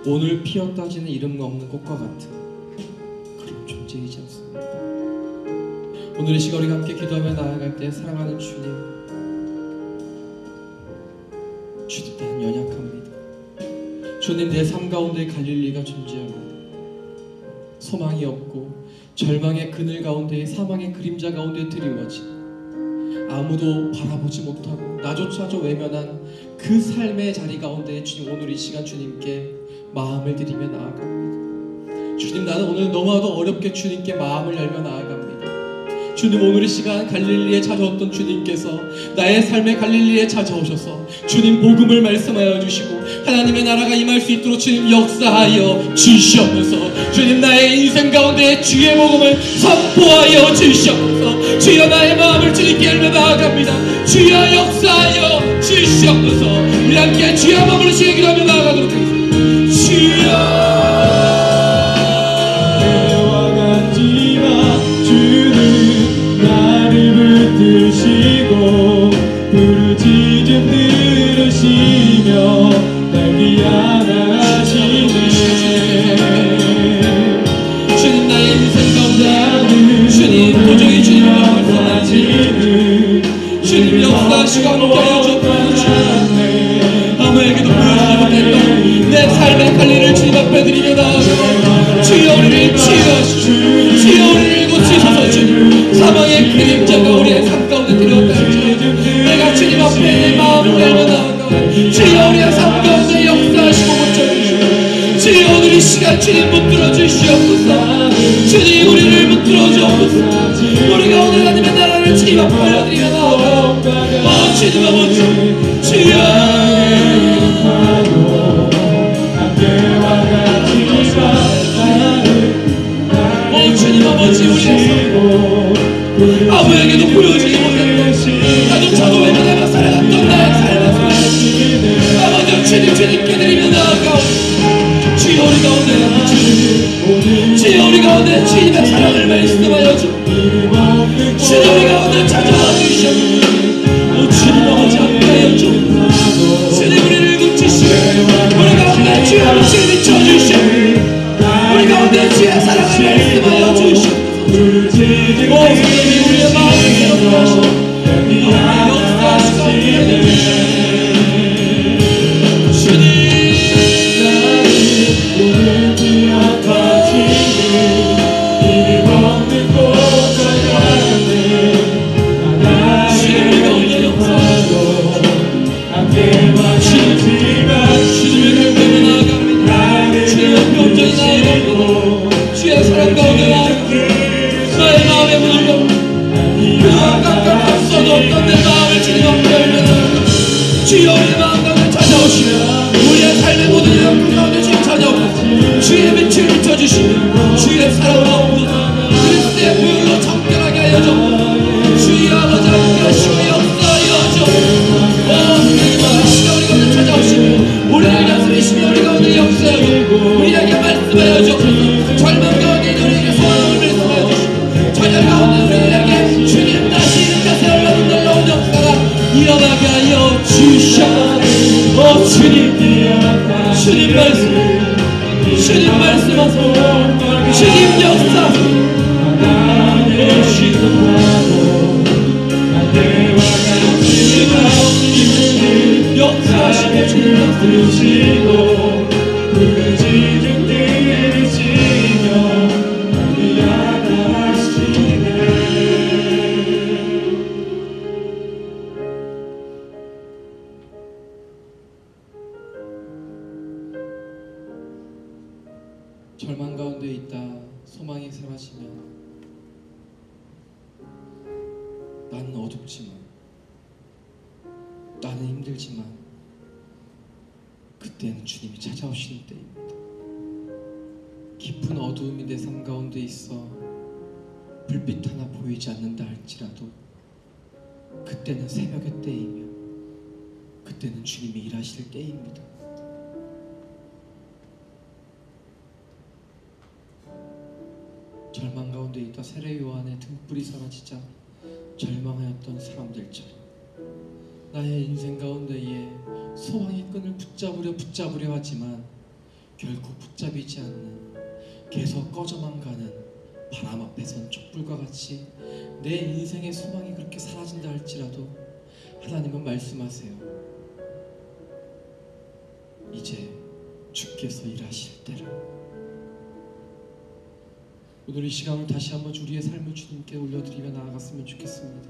오늘 피었다 지는 이름 없는 꽃과 같은 그런 존재이지 않습니까? 오늘 이 시간 우리가 함께 기도하며 나아갈 때 사랑하는 주님, 주님 나는 연약합니다. 주님 내 삶 가운데 갈릴리가 존재합니다. 소망이 없고 절망의 그늘 가운데 사망의 그림자 가운데 드리워진 아무도 바라보지 못하고 나조차도 외면한 그 삶의 자리 가운데 주님 오늘 이 시간 주님께 마음을 드리며 나아갑니다. 주님 나는 오늘 너무나도 어렵게 주님께 마음을 열며 나아갑니다. 주님 오늘 이 시간 갈릴리에 찾아왔던 주님께서 나의 삶의 갈릴리에 찾아오셔서 주님 복음을 말씀하여 주시고 하나님의 나라가 임할 수 있도록 주님 역사하여 주시옵소서. 주님 나의 인생 가운데 주의 복음을 선포하여 주시옵소서. 주여 나의 마음을 주님께 열며 나아갑니다. 주여 역사하여 주시옵소서. 우리 함께 주여 마음으로 주의 기도하며 나아가도록 하겠습니다. 주여 드시고 부르짖음 들으시며 날기하다 하시네. 주님 나의 인생 가운데 주님 도저히 주님을 벗어나지 주님 역사하시고 함께하여 주옵소서. 아무에게도 보여주지 못했던 내 삶의 관리를 주님 앞에 드리며 나아가 주여 우리를 치유하시고 주여 우리를 고치소서. 주님 사망의 그림자가 우리의 삶 가운데 들어왔다 할지라도 내가 주님 앞에 내 마음을 열며 나아가 주여 우리의 삶 가운데 역사하시고 고쳐주시고 주여 오늘 이 시간 주님 붙들어 주시옵소서. 주님 우리를 붙들어 주옵소서. 우리가 오늘 하나님의 나라를 주님 앞에 올려드리며 나아가 주님 아버지 주여 주님 아버지 우리의 아무에게도 보여주지 못했던 나조차도 외면하며 살아갔던 나의 삶의 삶 아버지 주님께 드리며 나아가오니 주여 우리 가운데 주여 우리 가운데 주님의 사랑을 말씀하여 주시고 주여 우리 가운데 찾아와 주시옵소서. 주님 아버지 함께하여 주옵소서. 주님 우리를 고치시고 우리 가운데 주여 아버지 비춰주시고 우리 가운데 주의 사랑을 말씀하여 주시옵소서. 주님 우리의 마음을 기억하시고 역사하시고 주님 오늘 기억하시는 이름 없는 꽃과 같네. 바다에 있는 파도 함께와 주지만 주님의 경배에 나아갑니다. 주님의 병정이 나아가고 주의 사랑 가운데 나아가고 너의 마음에 묻은 그동안 깜깜했어도 없던 내 마음을 주님 앞에 열면 주여 우리의 마음 가운데 찾아오시며 우리의 삶의 모든 영광 가운데 주님 찾아오고 주의 빛을 비춰주시며 주의 사랑으로 엎어서 그리스도의 보혈로 정결하게 하여 주옵소서. 주여 아버지 함께 하시고 역사하여 주옵소서. 하나님 아버지가 우리 가운데 찾아오시며 우리를 다스리시며 우리 가운데 역사하여 우리에게 말씀하여 주옵소서. 절망 가운데 우리에게 소망을 주님 역사 나의 신음하고 나의 왕의 역사하시며 주님 드시고 부르짖은 들으시며 하리하다 하시네. 절망 가운데 있다 소망이 사라지면 나는 어둡지만 나는 힘들지만 그때는 주님이 찾아오시는 때입니다. 깊은 어두움이 내 삶 가운데 있어 불빛 하나 보이지 않는다 할지라도 그때는 새벽의 때이며 그때는 주님이 일하실 때입니다. 절망 가운데 있다 세례 요한의 등불이 사라지자 절망하였던 사람들처럼 나의 인생 가운데에 소망의 끈을 붙잡으려 하지만 결국 붙잡히지 않는 계속 꺼져만 가는 바람 앞에선 촛불과 같이 내 인생의 소망이 그렇게 사라진다 할지라도 하나님은 말씀하세요. 이제 주께서 일하실 때라. 오늘 이 시간을 다시 한번 우리의 삶을 주님께 올려드리며 나아갔으면 좋겠습니다.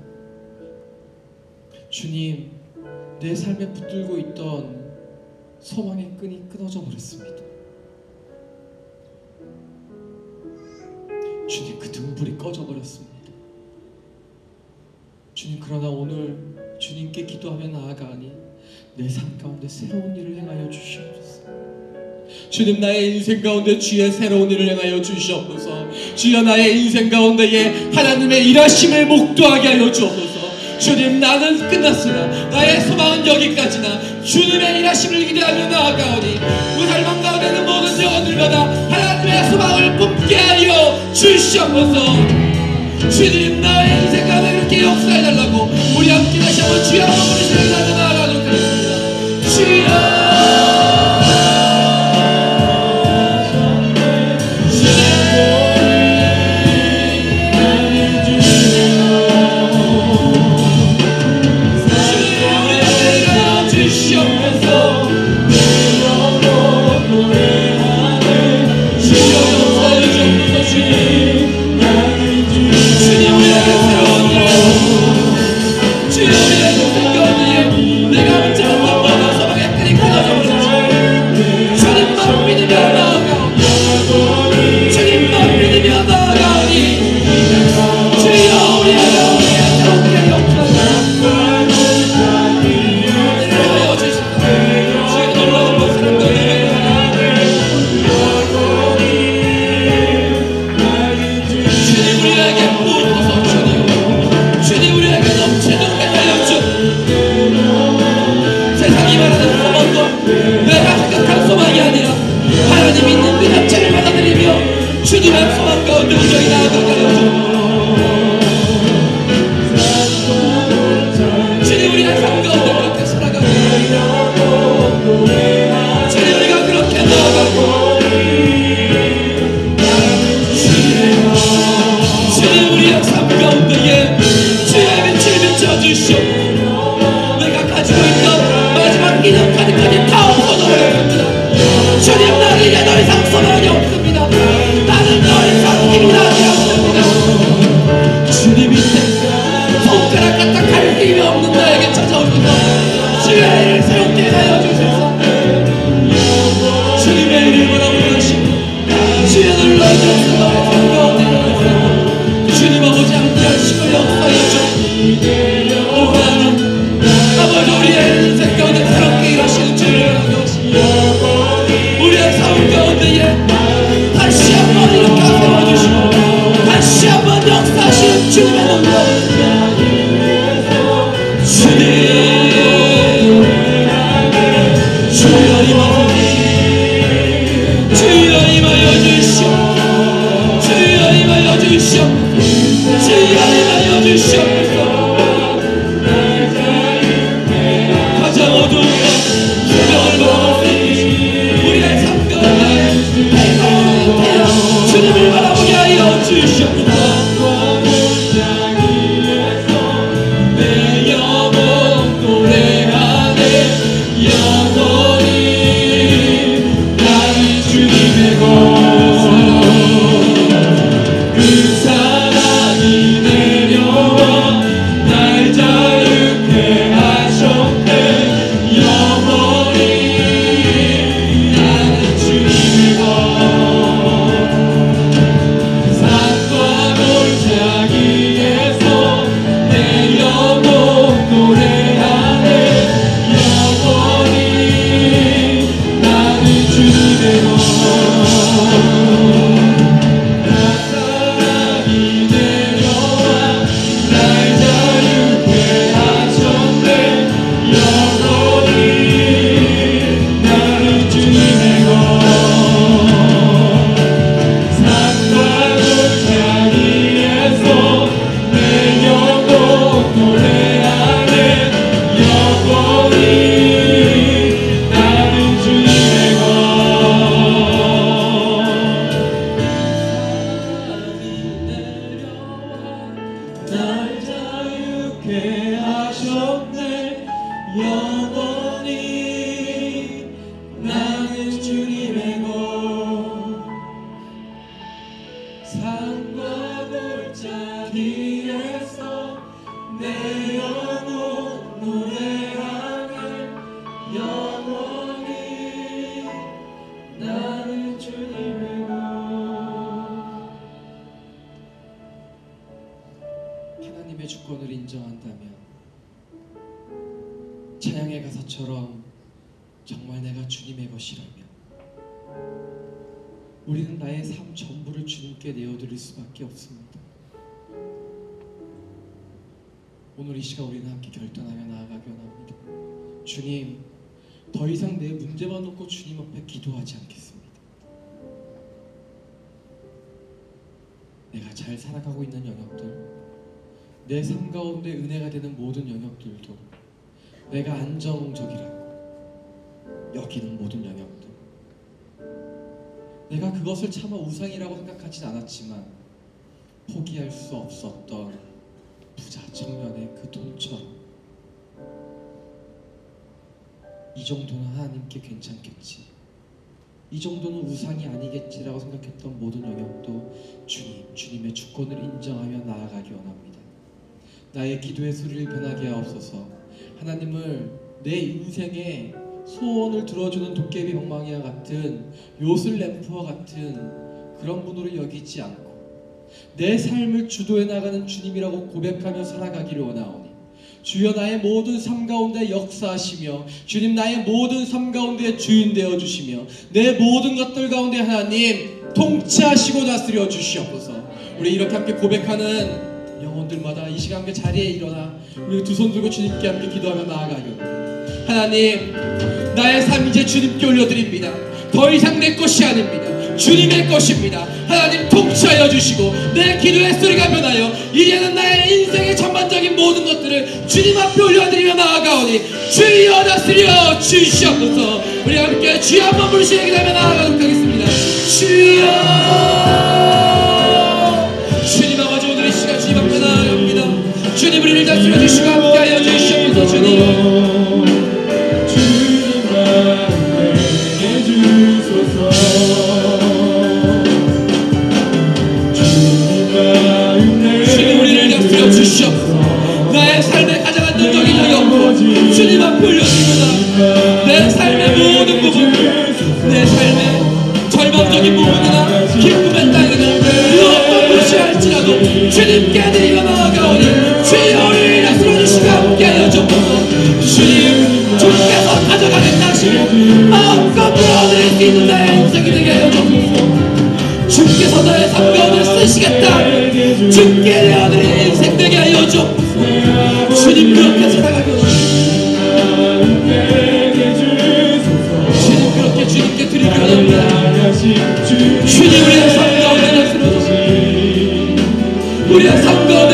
주님, 내 삶에 붙들고 있던 소망의 끈이 끊어져 버렸습니다. 주님, 그 등불이 꺼져 버렸습니다. 주님, 그러나 오늘 주님께 기도하며 나아가니 내 삶 가운데 새로운 일을 행하여 주시옵소서. 주님, 나의 인생 가운데 주의 새로운 일을 행하여 주시옵소서. 주여, 나의 인생 가운데에 하나님의 일하심을 목도하게 하여 주옵소서. 주님, 나는 끝났으나 나의 소망은 여기까지나 주님의 일하심을 기대하며 나아가오니 그 절망 가운데 있는 모든 영혼들마다 하나님의 소망을 뿜게 하여 주시옵소서. 주님, 나의 인생 가운데 이렇게 역사해달라고 우리 함께 다시 한번 주여 한번 부르시며 나아가도록 하겠습니다. 주여, 주님, 우리에게 새로운 일, 주님, 우리의 인생 가운데 주시옵소서. 내 영혼 노래하네 영원히 나는 주님의 것 그 사랑이 내려와 날 자유케 하셨네 영원히 나는 주님의 것 산과 골짜기에서 내 영혼 노래하네 영원히 나는 주님의 것 사랑이 내려와 날 자유케 하셨네 영원히 나는 주님의 것 산과 골짜기에서 내 영혼 노래하네 영원히 나는 주님의 것 날 자유케 하셨네 영원히 나는 주님의 것 산과 골짜기에서 내 영혼 노래하네 영원히 나는 주님의 것 하나님의 주권을 인정한다면 찬양의 가사처럼 정말 내가 주님의 것이라면 우리는 나의 삶 전부를 주님께 내어드릴 수밖에 없습니다. 오늘 이 시간 우리는 함께 결단하며 나아가기 원합니다. 주님, 더 이상 내 문제만 놓고 주님 앞에 기도하지 않겠습니다. 내가 잘 살아가고 있는 영역들, 내 삶 가운데 은혜가 되는 모든 영역들도 내가 안정적이라고 여기는 모든 영역들, 내가 그것을 차마 우상이라고 생각하진 않았지만 포기할 수 없었던 부자 청년의 그 돈처럼 이 정도는 하나님께 괜찮겠지, 이 정도는 우상이 아니겠지라고 생각했던 모든 영역도 주님의 주권을 인정하며 나아가기 원합니다. 나의 기도의 소리를 변하게 하옵소서. 하나님을 내 인생의 소원을 들어주는 도깨비 방망이와 같은 요술 램프와 같은 그런 분으로 여기지 않고 내 삶을 주도해 나가는 주님이라고 고백하며 살아가기를 원하오니 주여 나의 모든 삶 가운데 역사하시며 주님 나의 모든 삶 가운데 주인 되어 주시며 내 모든 것들 가운데 하나님 통치하시고 다스려 주시옵소서. 우리 이렇게 함께 고백하는 영혼들마다 이 시간 함께 자리에 일어나 우리 두 손 들고 주님께 함께 기도하며 나아가요. 하나님, 나의 삶 이제 주님께 올려드립니다. 더 이상 내 것이 아닙니다. 주님의 것입니다. 하나님 통치하여 주시고 내 기도의 소리가 변하여 이제는 나의 인생의 전반적인 모든 것들을 주님 앞에 올려드리며 나아가오니 주여 다스려 주시옵소서. 우리 함께 주여 한번 부르시며 기도하며 나아가도록 하겠습니다. 주여. 주님 아버지, 오늘 이 시간 주님 앞에 나아갑니다. 주님 우리를 다스려 주시고 함께하여 주시옵소서. 주님 주님 우리를 다스려 주시옵소서. 나의 삶의 가장 안정적인 영역 주님 앞에 올려드립니다. 내 삶의 모든 부분들, 내 삶의 절망적인 부분이나 기쁨의 땅이나 그 어떤 것이 할지라도 주님께 드리며 나아가오니 주여 우리를 다스려 주시고 함께하여 주옵소서. 주님, 주께서 가져가는 당신을 마음껏 끌어들일 수 있는 나의 인생이 되게 하여 주옵소서. 주께서 나의 삶 가운데 쓰시겠다. 주께 내어드릴 인생 되게 하여 주옵소서. 주님 그렇게 살아가게 주님 그렇게 주님께 드리기 원합니다. 주님 우리의 삶 가운데 다스려 주시고 우리의 삶 가운데